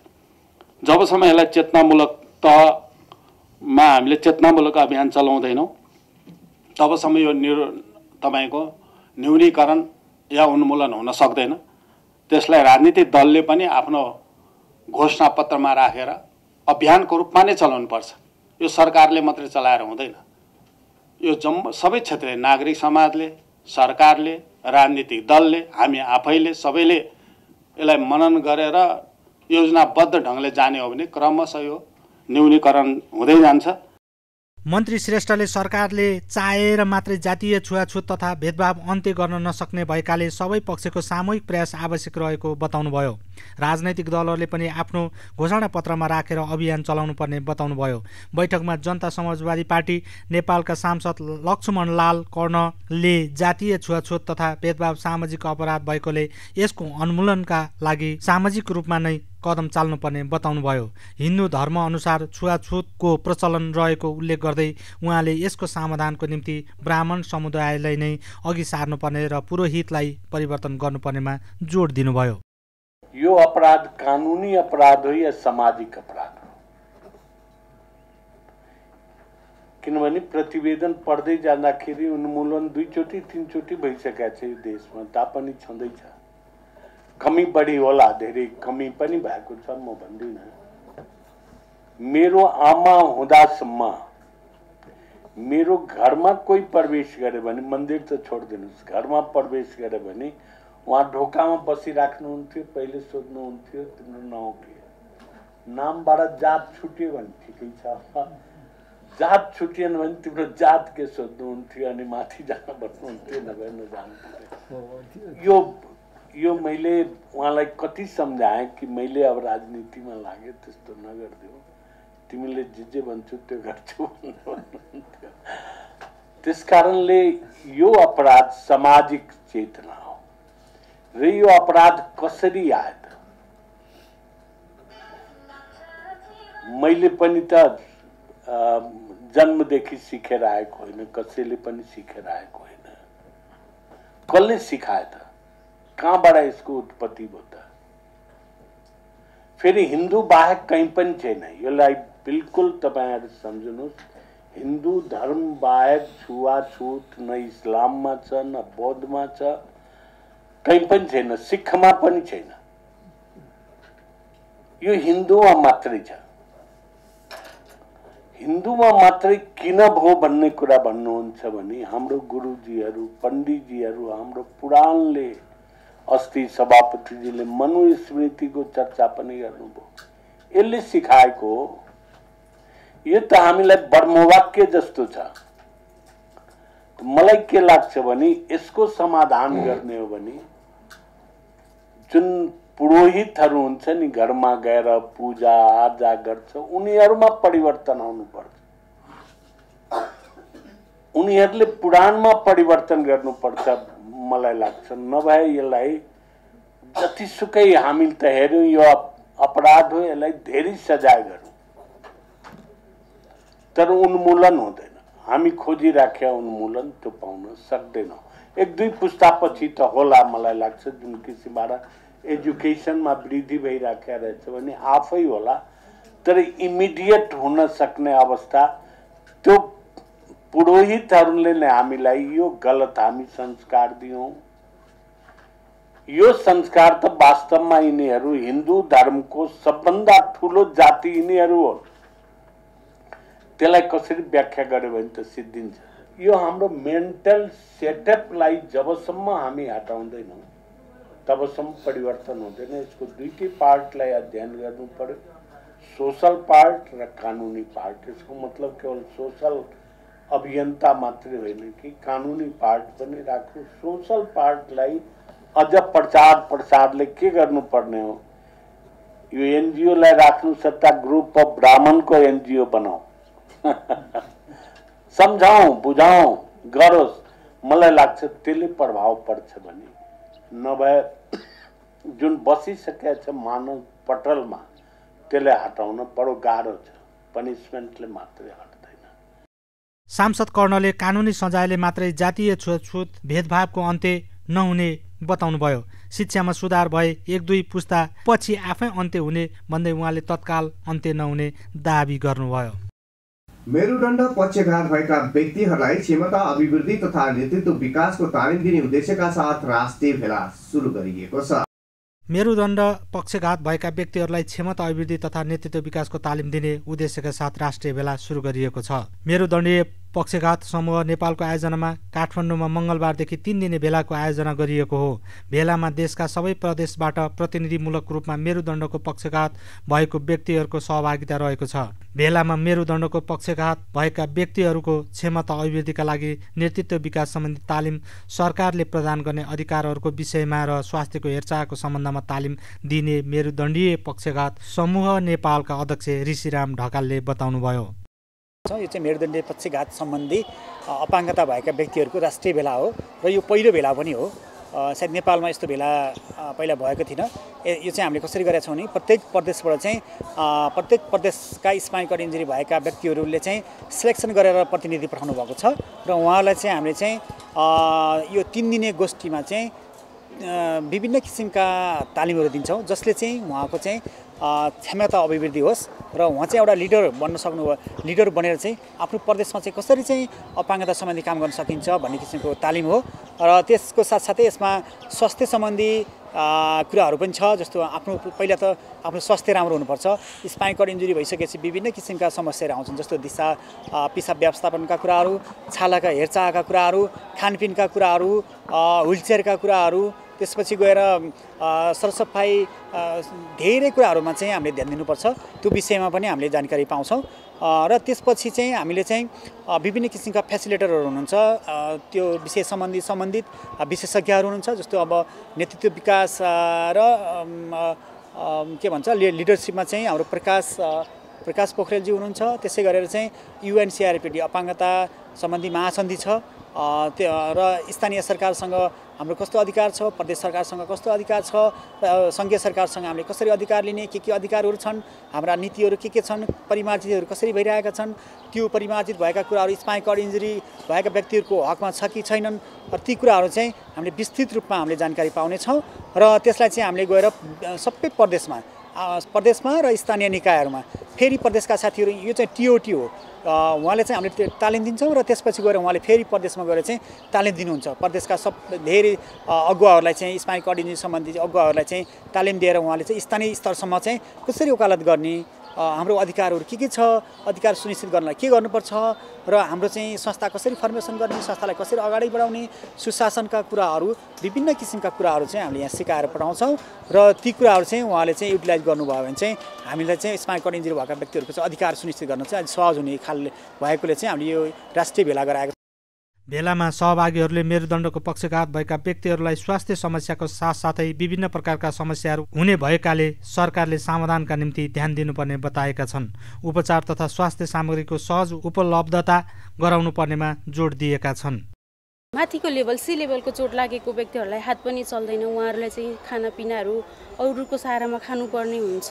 जबसम्म यसलाई चेतनामूलक तहमा हामीले चेतनामूलक अभियान चलाउँदैनौँ, तबसम्म यो तपाईँको न्यूनीकरण या उन्मूलन हुन सक्दैन। त्यसलाई राजनीतिक दलले पनि आफ्नो घोषणापत्रमा राखेर अभियानको रूपमा नै चलाउनुपर्छ। यो सरकारले मात्रै चलाएर हुँदैन। यो सबै क्षेत्रले, नागरिक समाजले, सरकारले, राजनीतिक दलले, हामी आफैले सबैले यसलाई मनन गरेर योजनाबद्ध ढङ्गले जाने हो भने क्रमशः यो न्यूनीकरण हुँदै जान्छ। मन्त्री श्रेष्ठले सरकारले चाहेर मात्रै जातीय छुवाछुत तथा भेदभाव अन्त्य गर्न नसक्ने भएकाले सबै पक्षको सामूहिक प्रयास आवश्यक रहेको बताउनुभयो। राजनैतिक दलहरूले पनि आफ्नो घोषणापत्रमा राखेर अभियान चलाउनु पर्ने बताउनुभयो। बैठकमा जनता समाजवादी पार्टी नेपालका सांसद लक्ष्मणलाल कर्णले जातीय छुवाछुत तथा भेदभाव सामाजिक अपराध भएकोले यसको उन्मूलनका लागि सामाजिक रूपमा नै कदम चाल्नुपर्ने बताउनुभयो। हिन्दू धर्म अनुसार छुवाछुतको प्रचलन रहेको उल्लेख गर्दै उहाँले यसको समाधानको निम्ति ब्राह्मण समुदायलाई नै अघि सार्नुपर्ने र पुरोहितलाई परिवर्तन गर्नुपर्नेमा जोड दिनुभयो। यो अपराध कानुनी अपराध हो या सामाजिक अपराध हो? किनभने प्रतिवेदन पढ्दै जाँदाखेरि उन्मूलन 2 चोटि 3 चोटि भइसकेको छ यो देशमा, तापनि छँदैछ। कमी बढी होला, धेरै कमी पनि भएको छ, म भन्दिनँ। मेरो आमा हुँदासम्म मेरो घरमा कोही प्रवेश गरे भने, मन्दिर त छोडिदिनुहोस्, घरमा प्रवेश गरे भने उहाँ ढोकामा बसिराख्नुहुन्थ्यो। पहिले सोध्नुहुन्थ्यो तिम्रो नाउँ के? नामबाट जात छुट्यो भने ठिकै छ, जात छुटिएन भने तिम्रो जात के सोध्नुहुन्थ्यो अनि माथि जान बस्नुहुन्थ्यो, नभए नजान्थ्यो। यो मैले उहाँलाई कति सम्झाएँ कि मैले अब राजनीतिमा लागे त्यस्तो नगरिदेऊ, तिमीले जे भन्छौ त्यो गर्छौ भन्नुहुन्थ्यो। त्यस कारणले यो अपराध सामाजिक चेतना हो र यो अपराध कसरी आयो त? मैले पनि त जन्मदेखि सिकेर आएको होइन, कसैले पनि सिकेर आएको होइन। कसले सिकायो त? कहाँबाट यसको उत्पत्ति भयो त? फेरि हिन्दू बाहेक कहीँ पनि छैन। यसलाई बिल्कुल तपाईँहरू सम्झनुहोस्। हिन्दू धर्म बाहेक छुवाछुत न इस्लाममा छ, न बौद्धमा छ, कहीँ पनि छैन, सिखमा पनि छैन। यो हिन्दूमा मात्रै छ। हिन्दूमा मात्रै किन भयो भन्ने कुरा भन्नुहुन्छ भने हाम्रो गुरुजीहरू, पण्डितजीहरू, हाम्रो पुराणले, अस्ति सभापतिजीले मनुस्मृतिको चर्चा पनि गर्नुभयो। यसले सिकाएको हो। यो त हामीलाई ब्रह्मवाक्य जस्तो छ। मलाई के लाग्छ भने यसको समाधान गर्ने हो भने जुन पुरोहितहरू हुन्छ नि घरमा गएर पूजा आजा गर्छ उनीहरूमा परिवर्तन आउनुपर्छ। उनीहरूले पुराणमा परिवर्तन गर्नुपर्छ मलाई लाग्छ। नभए यसलाई जतिसुकै हामी त हेर्यौँ यो अपराध हो, यसलाई धेरै सजाय गरौँ तर उन्मूलन हुँदैन। हामी खोजिराख्या उन्मूलन त्यो पाउन सक्दैनौँ। 1-2 पुस्तापछि त होला मलाई लाग्छ जुन किसिमबाट एजुकेसनमा वृद्धि भइराख्या रहेछ भने आफै होला, तर इमिडिएट हुन सक्ने अवस्था त्यो पुरोहितहरूले नै हामीलाई यो गलत हामी संस्कार दियौँ। यो संस्कार त वास्तवमा यिनीहरू हिन्दू धर्मको सबभन्दा ठुलो जाति यिनीहरू हो। त्यसलाई कसरी व्याख्या गर्यो भने त सिद्धिन्छ। यो हाम्रो मेन्टल सेटअपलाई जबसम्म हामी हटाउँदैनौँ तबसम्म परिवर्तन हुँदैन। यसको दुईटै पार्टलाई अध्ययन गर्नु पर्यो, सोशल पार्ट र कानुनी पार्ट। यसको मतलब केवल सोशल अभियन्ता मात्रै होइन कि कानुनी पार्ट पनि राख्नु। सोशल पार्टलाई अझ प्रचार प्रसारले के गर्नुपर्ने हो, यो एनजिओलाई राख्नु सट्टा ग्रुप अफ ब्राह्मणको एनजिओ बनाऊ, सम्झाऊ बुझाऊ गरोस्। मलाई लाग्छ त्यसले प्रभाव पर्छ भने। नभए जुन बसिसकेको छ मानव पटलमा त्यसलाई हटाउन बडो गाह्रो छ। पनिसमेन्टले मात्रै हट्दैन। सांसद कर्णले कानुनी सजायले मात्रै जातीय छुवाछुत भेदभावको अन्त्य नहुने बताउनुभयो। शिक्षामा सुधार भए 1-2 पुस्ता पछि आफै अन्त्य हुने भन्दै उहाँले तत्काल अन्त्य नहुने दाबी गर्नुभयो। मेरुदण्ड पक्षघात भएका व्यक्तिहरूलाई क्षमता अभिवृद्धि तथा नेतृत्व विकासको तालिम दिने उद्देश्यका साथ राष्ट्रिय भेला सुरु गरिएको छ। मेरुदण्ड पक्षघात भएका व्यक्तिहरूलाई क्षमता अभिवृद्धि तथा नेतृत्व विकासको तालिम दिने उद्देश्यका साथ राष्ट्रिय भेला सुरु गरिएको छ। मेरुदण्डीय पक्षघात समूह नेपालको आयोजनामा काठमाडौँमा मङ्गलबारदेखि 3 दिने भेलाको आयोजना गरिएको हो। भेलामा देशका सबै प्रदेशबाट प्रतिनिधिमूलक रूपमा मेरुदण्डको पक्षघात भएको व्यक्तिहरूको सहभागिता रहेको छ। भेलामा मेरुदण्डको पक्षघात भएका व्यक्तिहरूको क्षमता अभिवृद्धिका लागि नेतृत्व विकास सम्बन्धी तालिम, सरकारले प्रदान गर्ने अधिकारहरूको विषयमा र स्वास्थ्यको हेरचाहको सम्बन्धमा तालिम दिने मेरुदण्डीय पक्षघात समूह नेपालका अध्यक्ष ऋषिराम ढकालले बताउनुभयो। यो चाहिँ मेरुदण्डीय पक्षघात सम्बन्धी अपाङ्गता भएका व्यक्तिहरूको राष्ट्रिय भेला हो र यो पहिलो भेला पनि हो। सायद नेपालमा यस्तो भेला पहिला भएको थिएन। यो चाहिँ हामीले कसरी गरेका छौँ भने प्रत्येक प्रदेशबाट चाहिँ प्रत्येक प्रदेशका स्पाइनल कर्ड इन्जुरी भएका व्यक्तिहरूले चाहिँ सिलेक्सन गरेर प्रतिनिधि पठाउनु भएको छ र उहाँलाई चाहिँ हामीले चाहिँ यो 3 दिने गोष्ठीमा चाहिँ विभिन्न किसिमका तालिमहरू दिन्छौँ जसले चाहिँ उहाँको चाहिँ क्षमता अभिवृद्धि होस् र उहाँ चाहिँ एउटा लिडर बन्न सक्नुभयो। लिडर बनेर चाहिँ आफ्नो प्रदेशमा चाहिँ कसरी चाहिँ अपाङ्गता सम्बन्धी काम गर्न सकिन्छ भन्ने किसिमको तालिम हो र त्यसको साथसाथै यसमा स्वास्थ्य सम्बन्धी कुराहरू पनि छ। जस्तो पहिला त आफ्नो स्वास्थ्य राम्रो हुनुपर्छ। स्पाइनल कर्ड इन्जुरी भइसकेपछि विभिन्न किसिमका समस्याहरू आउँछन् जस्तो दिशा पिसाब व्यवस्थापनका कुराहरू, छालाका हेरचाहका कुराहरू, खानपिनका कुराहरू, व्हिलचेयरका कुराहरू, त्यसपछि गएर सरसफाइ धेरै कुराहरूमा चाहिँ हामीले ध्यान दिनुपर्छ। त्यो विषयमा पनि हामीले जानकारी पाउँछौँ र त्यसपछि चाहिँ हामीले चाहिँ विभिन्न किसिमका फेसिलिटेटरहरू हुनुहुन्छ, त्यो विषय सम्बन्धित विशेषज्ञहरू हुनुहुन्छ। जस्तो अब नेतृत्व विकास र के भन्छ लिडरसिपमा चाहिँ हाम्रो प्रकाश पोखरेलजी हुनुहुन्छ। त्यसै गरेर चाहिँ UNCRPD अपाङ्गता सम्बन्धी महासन्धि छ र स्थानीय सरकारसँग हाम्रो कस्तो अधिकार छ, प्रदेश सरकारसँग कस्तो अधिकार छ, सङ्घीय सरकारसँग हामीले कसरी अधिकार लिने, के अधिकारहरू छन्, हाम्रा नीतिहरू के छन्, परिमार्जितहरू कसरी भइरहेका छन्, त्यो परिमार्जित भएका कुराहरू स्पाइनल कर्ड इन्जुरी भएका व्यक्तिहरूको हकमा छ कि छैनन्, ती कुराहरू चाहिँ हामीले विस्तृत रूपमा हामीले जानकारी पाउनेछौँ र त्यसलाई चाहिँ हामीले गएर सबै प्रदेशमा र स्थानीय निकायहरूमा फेरि प्रदेशका साथीहरू यो चाहिँ TOT हो, उहाँले चाहिँ हामीले तालिम दिन्छौँ र त्यसपछि गएर उहाँले फेरि प्रदेशमा गएर चाहिँ तालिम दिनुहुन्छ। प्रदेशका धेरै अगुवाहरूलाई चाहिँ स्पाइनल कर्ड इन्जुरी सम्बन्धी अगुवाहरूलाई चाहिँ तालिम दिएर उहाँले चाहिँ स्थानीय स्तरसम्म चाहिँ कसरी वकालत गर्ने, हाम्रो अधिकारहरू के छ, अधिकार सुनिश्चित गर्नलाई के गर्नुपर्छ र हाम्रो चाहिँ संस्था कसरी फर्मेसन गर्ने, संस्थालाई कसरी अगाडि बढाउने, सुशासनका कुराहरू, विभिन्न किसिमका कुराहरू चाहिँ हामीले यहाँ सिकाएर पठाउँछौँ र ती कुराहरू चाहिँ उहाँले चाहिँ युटिलाइज गर्नुभयो भने चाहिँ हामीलाई चाहिँ स्पाइनल कर्ड इन्जुरी भएका व्यक्तिहरूको चाहिँ अधिकार सुनिश्चित गर्न चाहिँ सहज हुने खालले भएकोले चाहिँ हामीले यो राष्ट्रिय भेला गराएको। भेलामा सहभागीहरूले मेरुदण्डको पक्षघात भएका व्यक्तिहरूलाई स्वास्थ्य समस्याको साथसाथै विभिन्न प्रकारका समस्याहरू हुने भएकाले सरकारले समाधानका निम्ति ध्यान दिनुपर्ने बताएका छन्। उपचार तथा स्वास्थ्य सामग्रीको सहज उपलब्धता गराउनु पर्नेमा जोड दिएका छन्। माथिको लेभल सी लेभलको चोट लागेको व्यक्तिहरूलाई हात पनि चल्दैन, उहाँहरूलाई चाहिँ खानापिनाहरू अरूको सहारामा खानुपर्ने हुन्छ,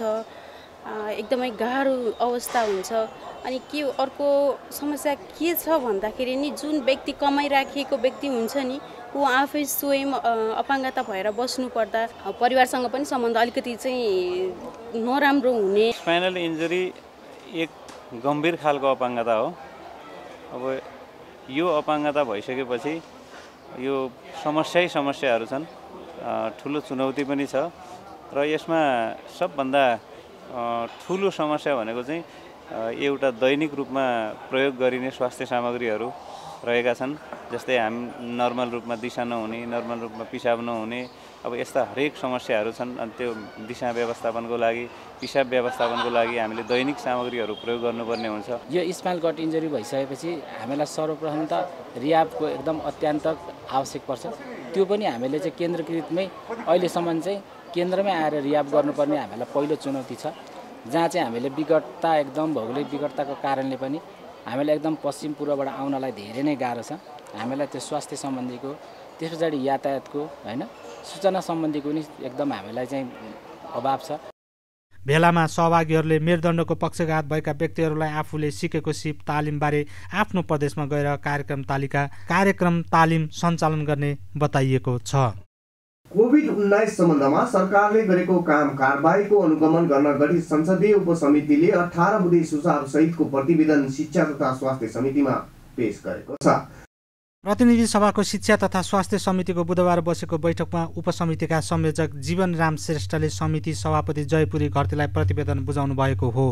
एकदमै गाह्रो अवस्था हुन्छ। अनि के अर्को समस्या के छ भन्दाखेरि नि जुन व्यक्ति कमाइराखेको व्यक्ति हुन्छ नि ऊ आफै स्वयं अपाङ्गता भएर बस्नुपर्दा परिवारसँग पनि सम्बन्ध अलिकति चाहिँ नराम्रो हुने। स्पाइनल इन्जुरी एक गम्भीर खालको अपाङ्गता हो। अब यो अपाङ्गता भइसकेपछि यो समस्याहरू छन्, ठुलो चुनौती पनि छ र यसमा सबभन्दा ठुलो समस्या भनेको चाहिँ एउटा दैनिक रूपमा प्रयोग गरिने स्वास्थ्य सामग्रीहरू रहेका छन्। जस्तै हामी नर्मल रूपमा दिशा नहुने, नर्मल रूपमा पिसाब नहुने, अब यस्ता हरेक समस्याहरू छन्। अनि त्यो दिशा व्यवस्थापनको लागि, पिसाब व्यवस्थापनको लागि हामीले दैनिक सामग्रीहरू प्रयोग गर्नुपर्ने हुन्छ। यो स्पाइनल कट इन्जुरी भइसकेपछि हामीलाई सर्वप्रथम त रिहाबको एकदम अत्यन्त आवश्यक पर्छ। त्यो पनि हामीले चाहिँ केन्द्रीकृतमै अहिलेसम्म चाहिँ केन्द्रमै आएर रिहाब गर्नुपर्ने हामीलाई पहिलो चुनौती छ, जहाँ चाहिँ हामीले विकटता एकदम भौगोलिक विकटताको कारणले पनि हामीलाई एकदम पश्चिम पूर्वबाट आउनलाई धेरै नै गाह्रो छ। हामीलाई त्यो स्वास्थ्य सम्बन्धीको, त्यस पछाडि यातायातको हैन सूचना सम्बन्धीको नि एकदम हामीलाई चाहिँ अभाव छ। भेलामा सहभागीहरूले मेरुदण्डको पक्षघात भएका व्यक्तिहरूलाई आफूले सिकेको सिप तालिमबारे आफ्नो प्रदेशमा गएर कार्यक्रम तालिम सञ्चालन गर्ने बताइएको छ। कोभिड-19 सम्बन्धमा सरकारले गरेको काम कारबाहीको अनुगमन गर्न गठित संसदीय उपसमितिले 18 बुँदे सुझाव सहितको प्रतिवेदन शिक्षा तथा स्वास्थ्य समितिमा पेश गरेको छ। प्रतिनिधि सभाको शिक्षा तथा स्वास्थ्य समितिको बुधबार बसेको बैठकमा उपसमितिका संयोजक जीवनराम श्रेष्ठले समिति सभापति जयपुरी घरतीलाई प्रतिवेदन बुझाउनु भएको हो।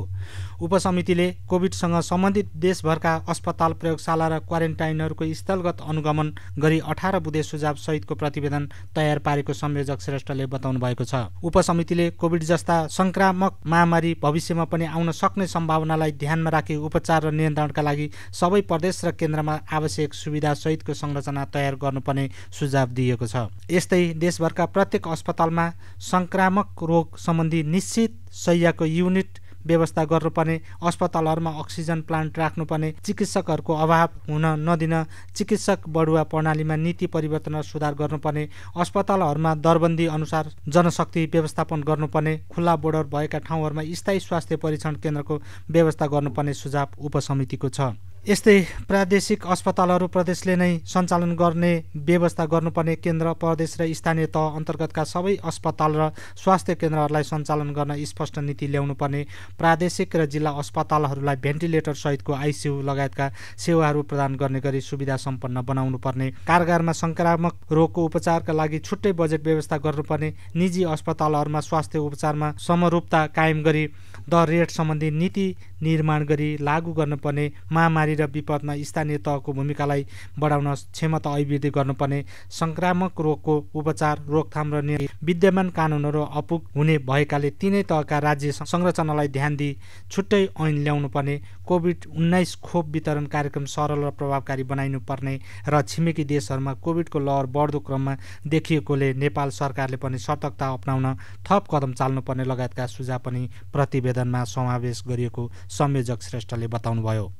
उपसमितिले कोभिडसँग सम्बन्धित देशभरका अस्पताल, प्रयोगशाला र क्वारेन्टाइनहरूको स्थलगत अनुगमन गरी 18 बुँदे सुझाव सहितको प्रतिवेदन तयार पारेको संयोजक श्रेष्ठले बताउनु भएको छ। उपसमितिले कोभिड जस्ता संक्रामक महामारी भविष्यमा पनि आउन सक्ने सम्भावनालाई ध्यानमा राखी उपचार र नियन्त्रणका लागि सबै प्रदेश र केन्द्रमा आवश्यक सुविधा को संरचना तयार गर्नुपर्ने सुझाव दिएको छ। यस्तै देशभरका प्रत्येक अस्पतालमा संक्रामक रोग सम्बन्धी निश्चित शय्याको युनिट व्यवस्था गर्नुपर्ने, अस्पतालहरूमा अक्सिजन प्लान्ट राख्नुपर्ने, चिकित्सकहरूको अभाव हुन नदिन चिकित्सक बढुवा प्रणालीमा नीति परिवर्तन र सुधार गर्नुपर्ने, अस्पतालहरूमा दरबन्दी अनुसार जनशक्ति व्यवस्थापन गर्नुपर्ने, खुल्ला बोर्डर भएका ठाउँहरूमा स्थायी स्वास्थ्य परीक्षण केन्द्रको व्यवस्था गर्नुपर्ने सुझाव उपसमितिको छ। यस्तै प्रादेशिक अस्पतालहरू प्रदेशले नै सञ्चालन गर्ने व्यवस्था गर्नुपर्ने, केन्द्र, प्रदेश र स्थानीय तह अन्तर्गतका सबै अस्पताल र स्वास्थ्य केन्द्रहरूलाई सञ्चालन गर्न स्पष्ट नीति ल्याउनुपर्ने, प्रादेशिक र जिल्ला अस्पतालहरूलाई भेन्टिलेटर सहितको आइसियु लगायतका सेवाहरू प्रदान गर्ने गरी सुविधा सम्पन्न बनाउनु पर्ने, कारागारमा संक्रामक रोगको उपचारका लागि छुट्टै बजेट व्यवस्था गर्नुपर्ने, निजी अस्पतालहरूमा स्वास्थ्य उपचारमा समरूपता कायम गरी द रेट सम्बन्धी नीति निर्माण गरी लागू गर्नुपर्ने, महामारी र विपदमा स्थानीय तहको भूमिकालाई बढाउन क्षमता अभिवृद्धि गर्नुपर्ने, संक्रामक रोगको उपचार, रोकथाम र विद्यमान कानुनहरू अपुग हुने भएकाले तिनै तहका राज्य संरचनालाई ध्यान दिई छुट्टै ऐन ल्याउनु पर्ने, कोभिड-19 खोप वितरण कार्यक्रम सरल र प्रभावकारी बनाइनु पर्ने र छिमेकी देशहरूमा कोभिडको लहर बढ्दो क्रममा देखिएकोले नेपाल सरकारले पनि सतर्कता अपनाउन थप कदम चाल्नुपर्ने लगायतका सुझाव पनि प्रतिवेदनमा समावेश गरिएको संयोजक श्रेष्ठले बताउनुभयो।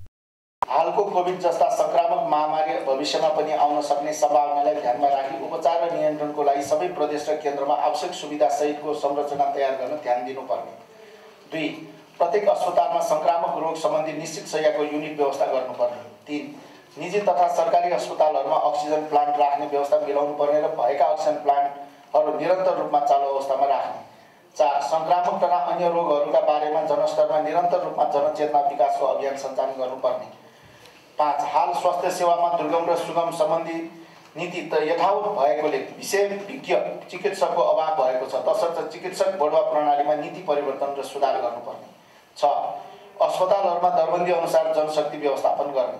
हालको कोभिड जस्ता संक्रामक महामारी भविष्यमा पनि आउन सक्ने सम्भावनालाई ध्यानमा राखी उपचार र नियन्त्रणको लागि सबै प्रदेश र केन्द्रमा आवश्यक सुविधा सहितको संरचना तयार गर्न ध्यान दिनुपर्ने। 2. प्रत्येक अस्पतालमा संक्रामक रोग सम्बन्धी निश्चित शय्याको युनिट व्यवस्था गर्नुपर्ने। 3. निजी तथा सरकारी अस्पतालहरूमा अक्सिजन प्लान्ट राख्ने व्यवस्था मिलाउनु पर्ने र भएका अक्सिजन प्लान्टहरू निरन्तर रूपमा चालु अवस्थामा राख्ने। 4. संक्रामक तथा अन्य रोगहरूका बारेमा जनस्तरमा निरन्तर रूपमा जनचेतना विकासको अभियान सञ्चालन गर्नुपर्ने। 5. हाल स्वास्थ्य सेवामा दुर्गम र सुगम सम्बन्धी नीति त यथावत भएकोले विशेषज्ञ चिकित्सकको अभाव भएको छ, तसर्थ चिकित्सक बढुवा प्रणालीमा नीति परिवर्तन र सुधार गर्नुपर्ने। 6. अस्पतालहरूमा दरबन्दी अनुसार जनशक्ति व्यवस्थापन गर्ने।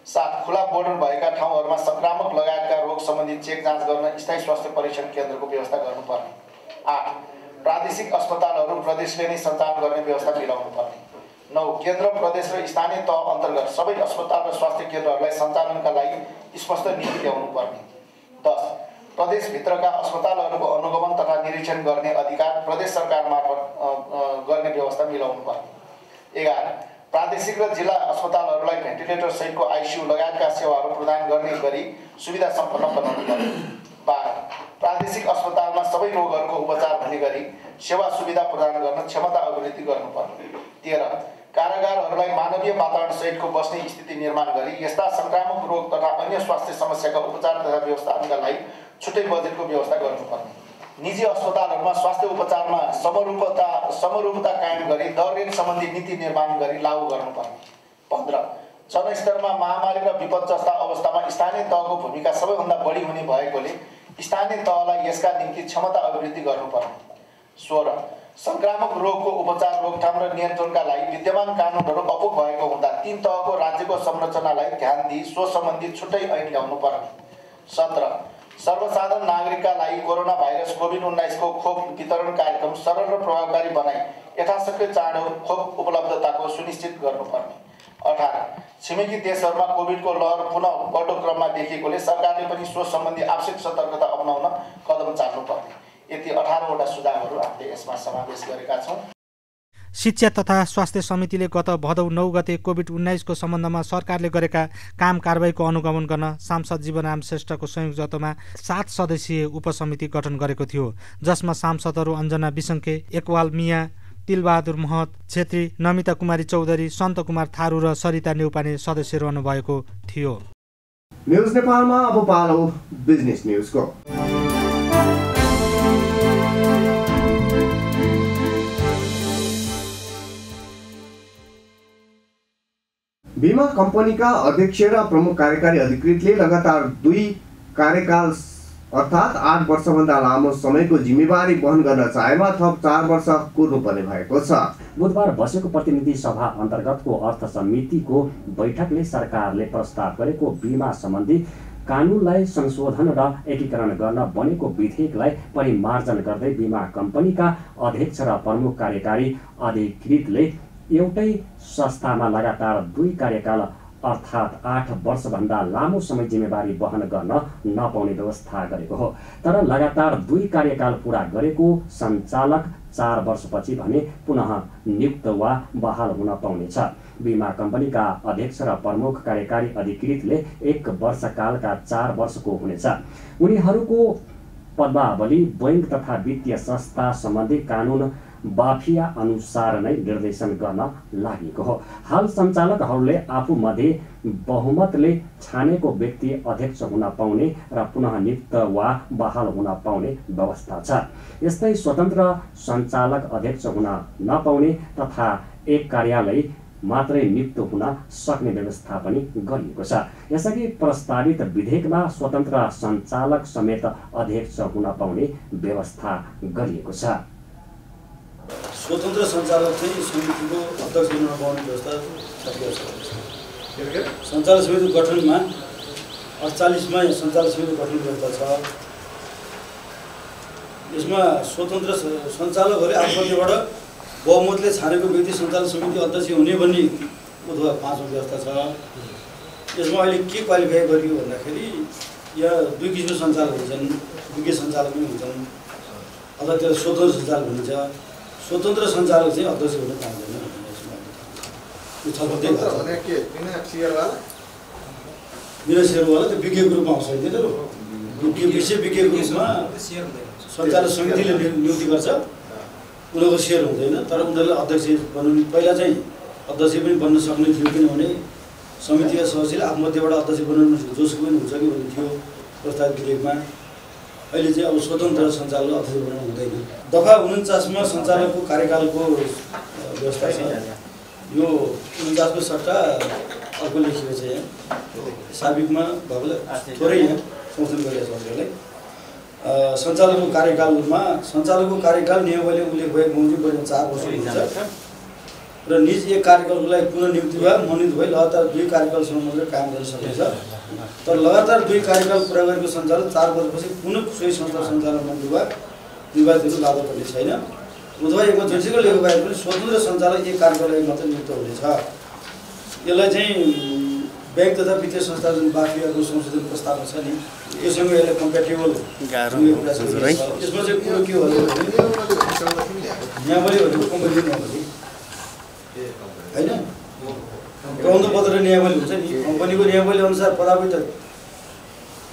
7. खुला बोर्डर भएका ठाउँहरूमा संक्रामक लगायतका रोग सम्बन्धी चेक जाँच गर्न स्थायी स्वास्थ्य परीक्षण केन्द्रको व्यवस्था गर्नुपर्ने। 8. प्रादेशिक अस्पतालहरू प्रदेशले नै सञ्चालन गर्ने व्यवस्था मिलाउनु पर्ने। 9. केन्द्र प्रदेश र स्थानीय तह अन्तर्गत सबै अस्पताल र स्वास्थ्य केन्द्रहरूलाई सञ्चालनका लागि स्पष्ट नीति ल्याउनु पर्ने. 10. प्रदेशभित्रका अस्पतालहरूको अनुगमन तथा निरीक्षण गर्ने अधिकार प्रदेश सरकार मार्फत गर्ने व्यवस्था मिलाउनु पर्ने. 11. प्रादेशिक र जिल्ला अस्पतालहरूलाई भेन्टिलेटर सहितको आइसियु लगायतका सेवाहरू प्रदान गर्ने गरी सुविधा सम्पन्न बनाउनु पर्ने. 12. प्रादेशिक अस्पतालमा सबै रोगहरूको उपचार हुने गरी सेवा सुविधा प्रदान गर्न क्षमता अभिवृद्धि गर्नुपर्ने. 13. कारागारहरूलाई मानवीय वातावरण सहितको बस्ने स्थिति निर्माण गरी यस्ता संक्रामक रोग तथा अन्य स्वास्थ्य समस्याका उपचार तथा व्यवस्थापनका लागि छुट्टै बजेटको व्यवस्था गर्नुपर्ने. निजी अस्पतालहरूमा स्वास्थ्य उपचारमा समरूपता कायम गरी दर रेट सम्बन्धी नीति निर्माण गरी लागू गर्नुपर्ने. 15. जनस्तरमा महामारी र विपद जस्ता अवस्थामा स्थानीय तहको भूमिका सबैभन्दा बढी हुने भएकोले स्थानीय तहलाई यसका निम्ति क्षमता अभिवृद्धि गर्नुपर्ने. 16. संक्रामक रोगको उपचार रोकथाम र नियन्त्रणका लागि विद्यमान कानुनहरू अपुग भएको हुँदा 3 तहको राज्यको संरचनालाई ध्यान दिई सो सम्बन्धी छुट्टै ऐन ल्याउनु पर्ने. 17. सर्वसाधारण नागरिकका लागि कोरोना भाइरस कोभिड-19 को खोप वितरण कार्यक्रम सरल र प्रभावकारी बनाई यथाशक्य चाँडो खोप उपलब्धताको सुनिश्चित गर्नुपर्ने. 18. छिमेकी देशहरूमा कोभिडको लहर पुनः बढ्दो क्रममा देखिएकोले सरकारले पनि सो सम्बन्धी आवश्यक सतर्कता अपनाउन कदम चाल्नुपर्ने. यति 18वटा सुझावहरू हामीले यसमा समावेश गरेका छौँ. शिक्षा तथा स्वास्थ्य समितिले गत भदौ 9 गते कोभिड-19 को सम्बन्धमा सरकारले गरेका काम कारबाहीको अनुगमन गर्न सांसद जीवनराम श्रेष्ठको संयोजकत्वमा 7 सदस्यीय उपसमिति गठन गरेको थियो, जसमा सांसदहरू अञ्जना बिसङ्के, एकवाल मिया, तिलबहादुर महत छेत्री, नमिता कुमारी चौधरी, सन्त कुमार थारू र सरिता नेउपाने सदस्य रहनुभएको थियो. न्युज नेपालमा अब पालो बिजनेस न्युजको. बीमा कम्पनीका अध्यक्ष र प्रमुख कार्यकारी अधिकृतले लगातार 2 कार्यकाल अर्थात् 8 वर्षभन्दा लामो समयको जिम्मेवारी वहन गर्न चाहेमा थप 4 वर्ष कुर्नुपर्ने भएको छ. बुधबार बसेको प्रतिनिधि सभा अन्तर्गतको अर्थ समितिको बैठकले सरकारले प्रस्ताव गरेको बीमा सम्बन्धी कानुनलाई संशोधन र एकीकरण गर्न बनेको विधेयकलाई परिमार्जन गर्दै बीमा कम्पनीका अध्यक्ष र प्रमुख कार्यकारी अधिकृतले एउटै संस्थामा लगातार 2 कार्यकाल अर्थात् 8 वर्षभन्दा लामो समय जिम्मेवारी वहन गर्न नपाउने व्यवस्था गरेको हो. तर लगातार 2 कार्यकाल पूरा गरेको सञ्चालक 4 वर्षपछि भने पुनः नियुक्त वा बहाल हुन पाउनेछ. बीमा कम्पनीका अध्यक्ष र प्रमुख कार्यकारी अधिकृतले 1 वर्षकालका 4 वर्षको हुनेछ. उनीहरूको पदावली बैंक तथा वित्तीय संस्था सम्बन्धी कानुन बाफिया अनुसार नै निर्देशन गर्न लागेको हो. हाल सञ्चालकहरूले आफूमध्ये बहुमतले छानेको व्यक्ति अध्यक्ष हुन पाउने र पुनः नियुक्त वा बहाल हुन पाउने व्यवस्था छ. यस्तै स्वतन्त्र सञ्चालक अध्यक्ष हुन नपाउने तथा एक कार्यालय मात्रै नियुक्त हुन सक्ने व्यवस्था पनि गरिएको छ. यसअघि प्रस्तावित विधेयकमा स्वतन्त्र सञ्चालक समेत अध्यक्ष हुन पाउने व्यवस्था गरिएको छ. स्वतन्त्र सञ्चालक चाहिँ समितिको अध्यक्ष हुन पाउने व्यवस्था सकिएको छ. सञ्चालक समिति गठनमा 48मा सञ्चालक समिति गठन व्यवस्था छ. यसमा स्वतन्त्र सञ्चालकहरूले आफूबाट बहुमतले छानेको व्यक्ति सञ्चालक समिति अध्यक्ष हुने भन्ने अथवा 5औं व्यवस्था छ. यसमा अहिले के क्वालिफाई गरियो भन्दाखेरि यहाँ 2 किसिमको सञ्चालक हुन्छन्. विज्ञ सञ्चालक पनि हुन्छन् अथवा त्यसलाई स्वतन्त्र सञ्चालक भनिन्छ. स्वतन्त्र सञ्चालक चाहिँ अध्यक्ष हुन पाउँदैन. यो छलफल त्यही भएको छ. बिना सेयरवाला त्यो विज्ञको रूपमा आउँछ होइन. विज्ञको रूपमा सञ्चालक समितिले नियुक्ति गर्छ. उनीहरूको सेयर हुँदैन. तर उनीहरूले अध्यक्ष बन्नु पहिला चाहिँ अध्यक्ष पनि बन्न सक्ने थियो. किनभने समितिका सदस्यले आफूमध्येबाट अध्यक्ष बनाउनु जोसको पनि हुन्छ कि भन्ने थियो प्रस्तावित विधेयकमा. अहिले चाहिँ अब स्वतन्त्र सञ्चालक अध्यक्ष बनाउनु हुँदैन. दफा 49मा सञ्चालकको कार्यकालको व्यवस्था छ. यो 49को सट्टा अर्को लेखिएको छ. यहाँ साबिकमा भएकोलाई थोरै यहाँ संशोधन गरिएको छ. हजुरलाई सञ्चालकको कार्यकाल नियमले उल्लेख भए बमोजिम बढी 4 वर्ष हुन्छ र निज एक कार्यकालको लागि पुनः नियुक्ति वा मनोनित भए लगातार 2 कार्यकालसम्म मात्रै काम गर्न सकिन्छ. तर लगातार 2 कार्यकाल पुरा गरेको सञ्चालक 4 वर्षपछि पुनः सोही संस्था सञ्चालक मन्त्री वा निर्वाचितहरू लाग्नु पर्ने छैन. अथवा एकमा जोडीको लिएको बाहेक पनि स्वतन्त्र सञ्चालक एक कार्यकाललाई मात्र नियुक्त हुनेछ। यसलाई चाहिँ ब्याङ्क तथा वित्तीय संस्था जुन बाँकीको संशोधन प्रस्तावमा छ नि योसँग यसलाई कम्प्याटेबल यसमा चाहिँ कुरो के हो भने न्यायावली भनेको कम्पनी न्यायावली होइन प्रबन्ध पत्र न्यायावली हुन्छ नि। कम्पनीको न्यायावली अनुसार पदावधि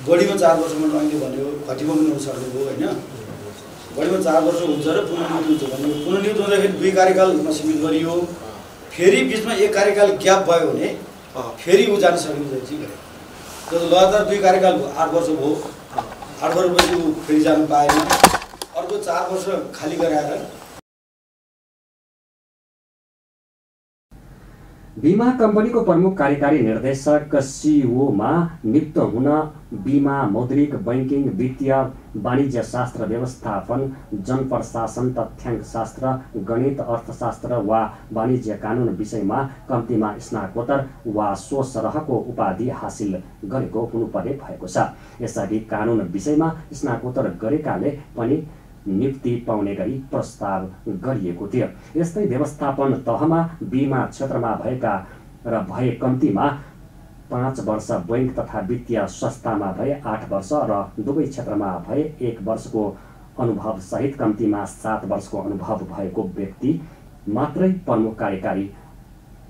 बढीमा 4 वर्षमा अहिले भन्यो घटीमा पनि हुन सक्ने हो होइन। बढीमा 4 वर्ष हुन्छ र पुनर्नियुक्त हुन्छ भन्यो। पुनर्नियुक्त हुँदाखेरि 2 कार्यकालमा सीमित गरियो। फेरि बिचमा 1 कार्यकाल ग्याप भयो भने फेरि ऊ जान सकिन्छ त्यो लगातार 2 कार्यकाल 8 वर्ष भयो। 8 वर्षपछि ऊ फेरि जानु पाएन। अर्को 4 वर्ष खाली गराएर बीमा कम्पनीको प्रमुख कार्यकारी निर्देशक सीओमा नियुक्त हुन बीमा, मौद्रिक, बैंकिङ, वित्तीय, वाणिज्य शास्त्र, व्यवस्थापन, जनप्रशासन, तथ्याङ्क शास्त्र, गणित, अर्थशास्त्र वा वाणिज्य कानुन विषयमा कम्तीमा स्नातकोत्तर वा सो सरहको उपाधि हासिल गरेको हुनुपर्ने भएको छ। यसअघि कानुन विषयमा स्नातकोत्तर गरेकाले पनि नियुक्ति पाउने गरी प्रस्ताव गरिएको थियो। यस्तै व्यवस्थापन तहमा बीमा क्षेत्रमा भए कम्तीमा 5 वर्ष, बैंक तथा वित्तीय संस्थामा भए 8 वर्ष र दुवै क्षेत्रमा भए 1 वर्षको अनुभव सहित कम्तीमा 7 वर्षको अनुभव भएको व्यक्ति मात्रै प्रमुख कार्यकारी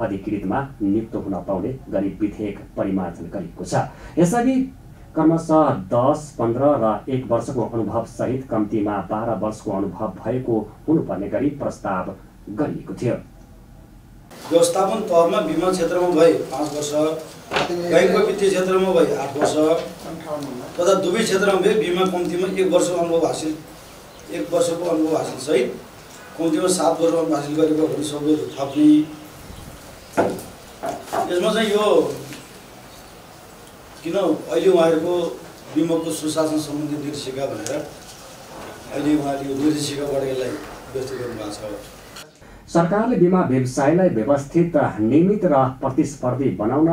अधिकृतमा नियुक्त हुन पाउने गरी विधेयक परिमार्जन गरिएको छ। यसअघि क्रमशः 10, 15 र 1 वर्षको अनुभव सहित कम्तीमा 12 वर्षको अनुभव भएको हुनुपर्ने गरी प्रस्ताव गरिएको थियो। व्यवस्थापन तहमा बीमा क्षेत्रमा भए 5 वर्ष, बैंकको वित्तीय क्षेत्रमा भए 8 वर्ष तथा दुवै क्षेत्रमा भए बीमा कम्तीमा 1 वर्षको अनुभव हासिल सहित कम्तीमा 7 वर्षको अनुभव हासिल गरेको भने सबै थप्ने। यसमा चाहिँ यो किन अहिले उहाँहरूको बीमाको सुशासन सम्बन्धी निर्देशिका भनेर अहिले उहाँले निर्देशिकाबाट यसलाई व्यवस्थित गर्नुभएको छ। सरकारले बीमा व्यवसायलाई व्यवस्थित, नियमित र प्रतिस्पर्धी बनाउन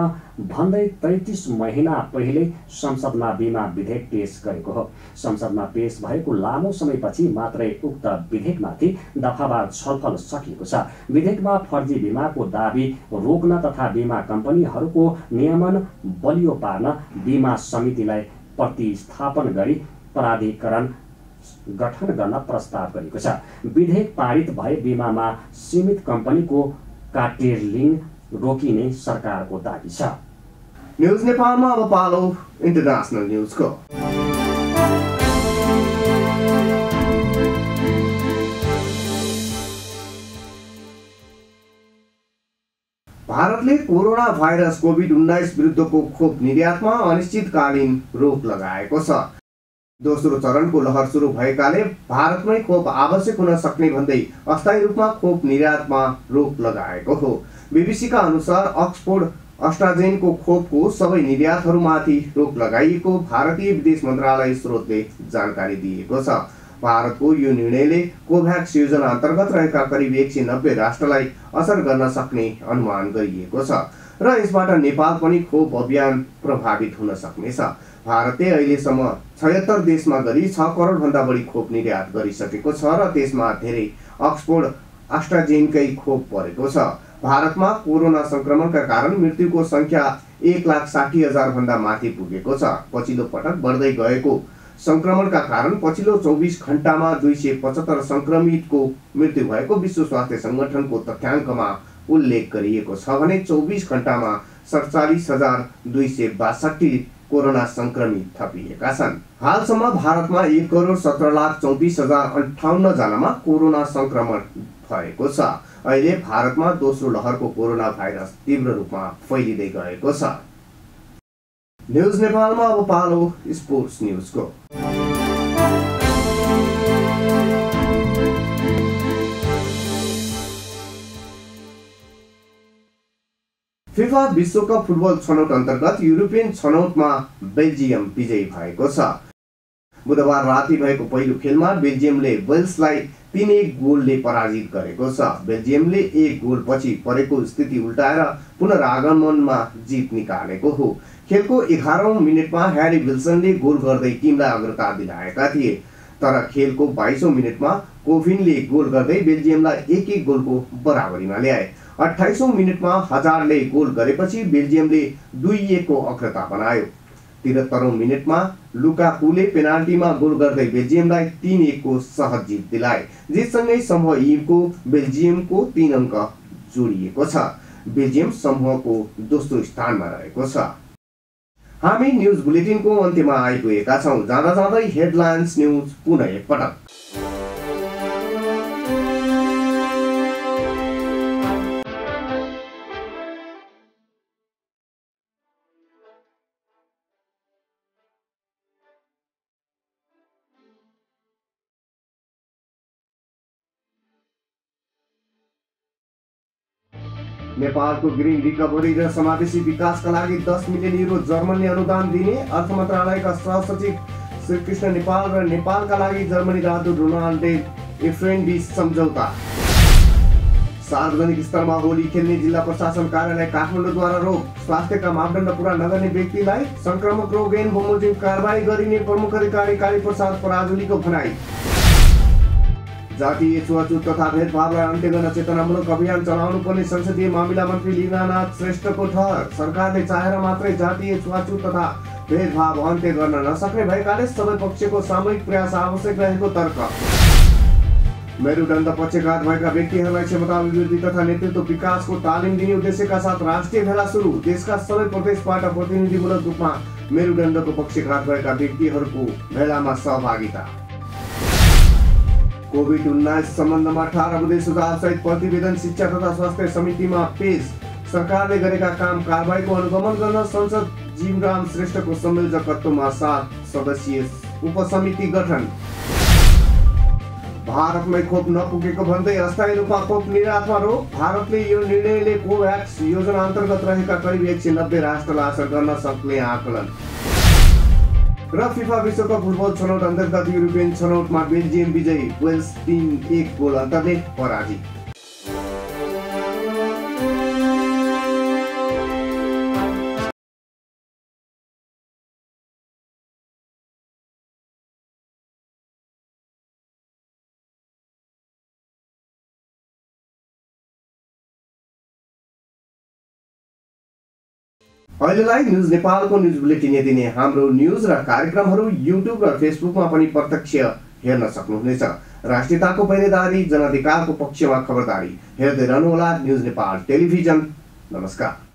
भन्दै 33 महिना पहिले संसदमा बीमा विधेयक पेश गरेको हो। संसदमा पेश भएको लामो समयपछि मात्रै उक्त विधेयकमाथि दफावार छलफल सकिएको छ। विधेयकमा फर्जी बीमाको दाबी रोक्न तथा बीमा कम्पनीहरूको नियमन बलियो पार्न बीमा समितिलाई प्रतिस्थापन गरी प्राधिकरण गठन गर्न प्रस्ताव गरेको छ। विधेयक पारित भए बीमामा सीमित कम्पनीको कार्टेलिङ रोकिने सरकारको दाबी छ। न्यूज नेपालमा अब पालो इन्टरनेसनल न्यूजको। भारतले कोरोना भाइरस कोभिड-19 विरुद्धको खोप निर्यातमा अनिश्चितकालीन रोक लगाएको छ। दोस्रो चरणको लहर सुरु भएकाले भारतमै खोप आवश्यक हुन सक्ने भन्दै अस्थायी रूपमा खोप निर्यातमा रोक लगाएको हो। बीबीसीका अनुसार अक्सफोर्ड अस्ट्राजेनको खोपको सबै निर्यातहरूमाथि रोक लगाइएको भारतीय विदेश मन्त्रालय स्रोतले जानकारी दिएको छ। भारतको यो निर्णयले कोभ्याक्स योजना अन्तर्गत रहेका करिब 190 राष्ट्रलाई असर गर्न सक्ने अनुमान गरिएको छ र यसबाट नेपाल पनि खोप अभियान प्रभावित हुन सक्नेछ। भारतले अहिलेसम्म 76 देशमा गरी 6 करोड भन्दा बढी खोप निर्यात गरिसकेको छ र त्यसमा धेरै अक्सफोर्ड अस्ट्राजेनकै खोप परेको छ। भारतमा कोरोना संक्रमणका कारण मृत्युको संख्या 1,60,000 भन्दा माथि पुगेको छ। पछिल्लो पटक बढ्दै गएको संक्रमणका कारण पछिल्लो 24 घण्टामा 275 संक्रमितको मृत्यु भएको विश्व स्वास्थ्य संगठनको तथ्याङ्कमा उल्लेख गरिएको छ भने 24 घण्टामा 47,262 कोरोना संक्रमित थपिएका छन्। हालसम्म भारतमा 1,17,34,058 जनामा कोरोना संक्रमण भएको छ। अहिले भारतमा दोस्रो लहरको कोरोना भाइरस तीव्र रूपमा फैलिँदै गएको छ। न्यूज नेपालमा अब पालो स्पोर्ट्स न्यूजको। फिफा विश्वकप फुटबल छनौट अन्तर्गत युरोपियन छनौटमा बेल्जियम विजयी भएको छ। बुधबार राति भएको पहिलो खेलमा बेल्जियमले वेल्सलाई 3-1 गोलले पराजित गरेको छ। बेल्जियमले 1 गोल पछि परेको स्थिति उल्टाएर पुनरागमनमा जित निकालेको हो। खेलको 11औं मिनेटमा ह्यारी विल्सनले गोल गर्दै टिमलाई अग्रता दिलाएका थिए, तर खेलको 22औं मिनेटमा कोभिनले गोल गर्दै बेल्जियमलाई 1-1 गोलको बराबरीमा ल्याए। 28औं मिनेटमा हजारले गोल गरेपछि बेल्जियमले 2-1 को अग्रता बनायो। 73औं मिनेटमा लुकाकुले पेनाल्टीमा गोल गर्दै बेल्जियमलाई 3-1 को सहज जित दिलाए। जितसँगै समूह ई को बेल्जियमको 3 अङ्क जोडिएको छ। बेल्जियम समूहको दोस्रो स्थानमा रहेको छ। हामी न्युज बुलेटिनको अन्त्यमा आइपुगेका छौं। जाँदा जाँदै हेडलाइन्स न्युज पुनः एकपटक। नेपालको ग्रीन रिकभरी र समावेशी विकासका लागि 10 मिलियन युरो जर्मनले अनुदान दिने अर्थ मन्त्रालयका सहसचिव श्रीकृष्ण नेपाल र नेपालका लागि जर्मनी राजदूत रोनाल्ड एफ्रेन्ड सम्झौता। सार्वजनिक स्थलमा होली खेल्ने जिल्ला प्रशासन कार्यालय काठमाडौँद्वारा रोक। स्वास्थ्यका मापदण्ड पूरा नगर्ने व्यक्तिलाई संक्रमक रोग ऐन बमोजिम कारबाही गरिने प्रमुख अधिकारी कालीप्रसाद पराजुलीको भनाई। जातीय छुवाछुत तथा भेदभावलाई अन्त्य गर्न चेतनामूलक अभियान चलाउनु पर्ने संसदीय मामिला मन्त्री लीलानाथ श्रेष्ठको ठहर। सरकारले चाहेर मात्रै जातीय छुवाछुत तथा भेदभाव अन्त्य गर्न नसक्ने भएकाले सबै पक्षको सामूहिक प्रयास आवश्यक रहेको तर्क। मेरुदण्ड पक्षघात भएका व्यक्तिहरूलाई क्षमता अभिवृद्धि तथा नेतृत्व विकासको तालिम दिने उद्देश्यका साथ राष्ट्रिय भेला सुरु। देशका सबै प्रदेशबाट प्रतिनिधिमूलक रूपमा मेरुदण्डको पक्षघात भएका व्यक्तिहरूको भेलामा सहभागिता। कोभिड-19 सम्बन्धमा 18 बुँदे सुझाव सहित प्रतिवेदन शिक्षा तथा स्वास्थ्य समितिमा पेश। सरकारले गरेका काम कारबाहीको अनुगमन गर्न संसद जीवराम श्रेष्ठको संयोजकत्वमा 7 सदस्यीय उपसमिति गठन। भारतमै खोप नपुगेको भन्दै अस्थायी रूपमा खोप निर्यातमा रोक। भारतले यो निर्णयले कोभ्याक्स योजना अन्तर्गत रहेका करिब 190 राष्ट्रलाई असर गर्न सक्ने आकलन। र फिफा विश्वकप फुटबल छनौट अन्तर्गत युरोपियन छनौटमा बेल्जियम विजयी, वेल्स 3-1 गोल अन्तरले पराजित। अहिलेलाई न्युज नेपालको न्युज बुलेटिन यति नै। हाम्रो न्युज र कार्यक्रमहरू युट्युब र फेसबुकमा पनि प्रत्यक्ष हेर्न सक्नुहुनेछ। राष्ट्रियताको पहरेदारी, जनाधिकारको पक्षमा खबरदारी हेर्दै रहनुहोला न्युज नेपाल टेलिभिजन। नमस्कार।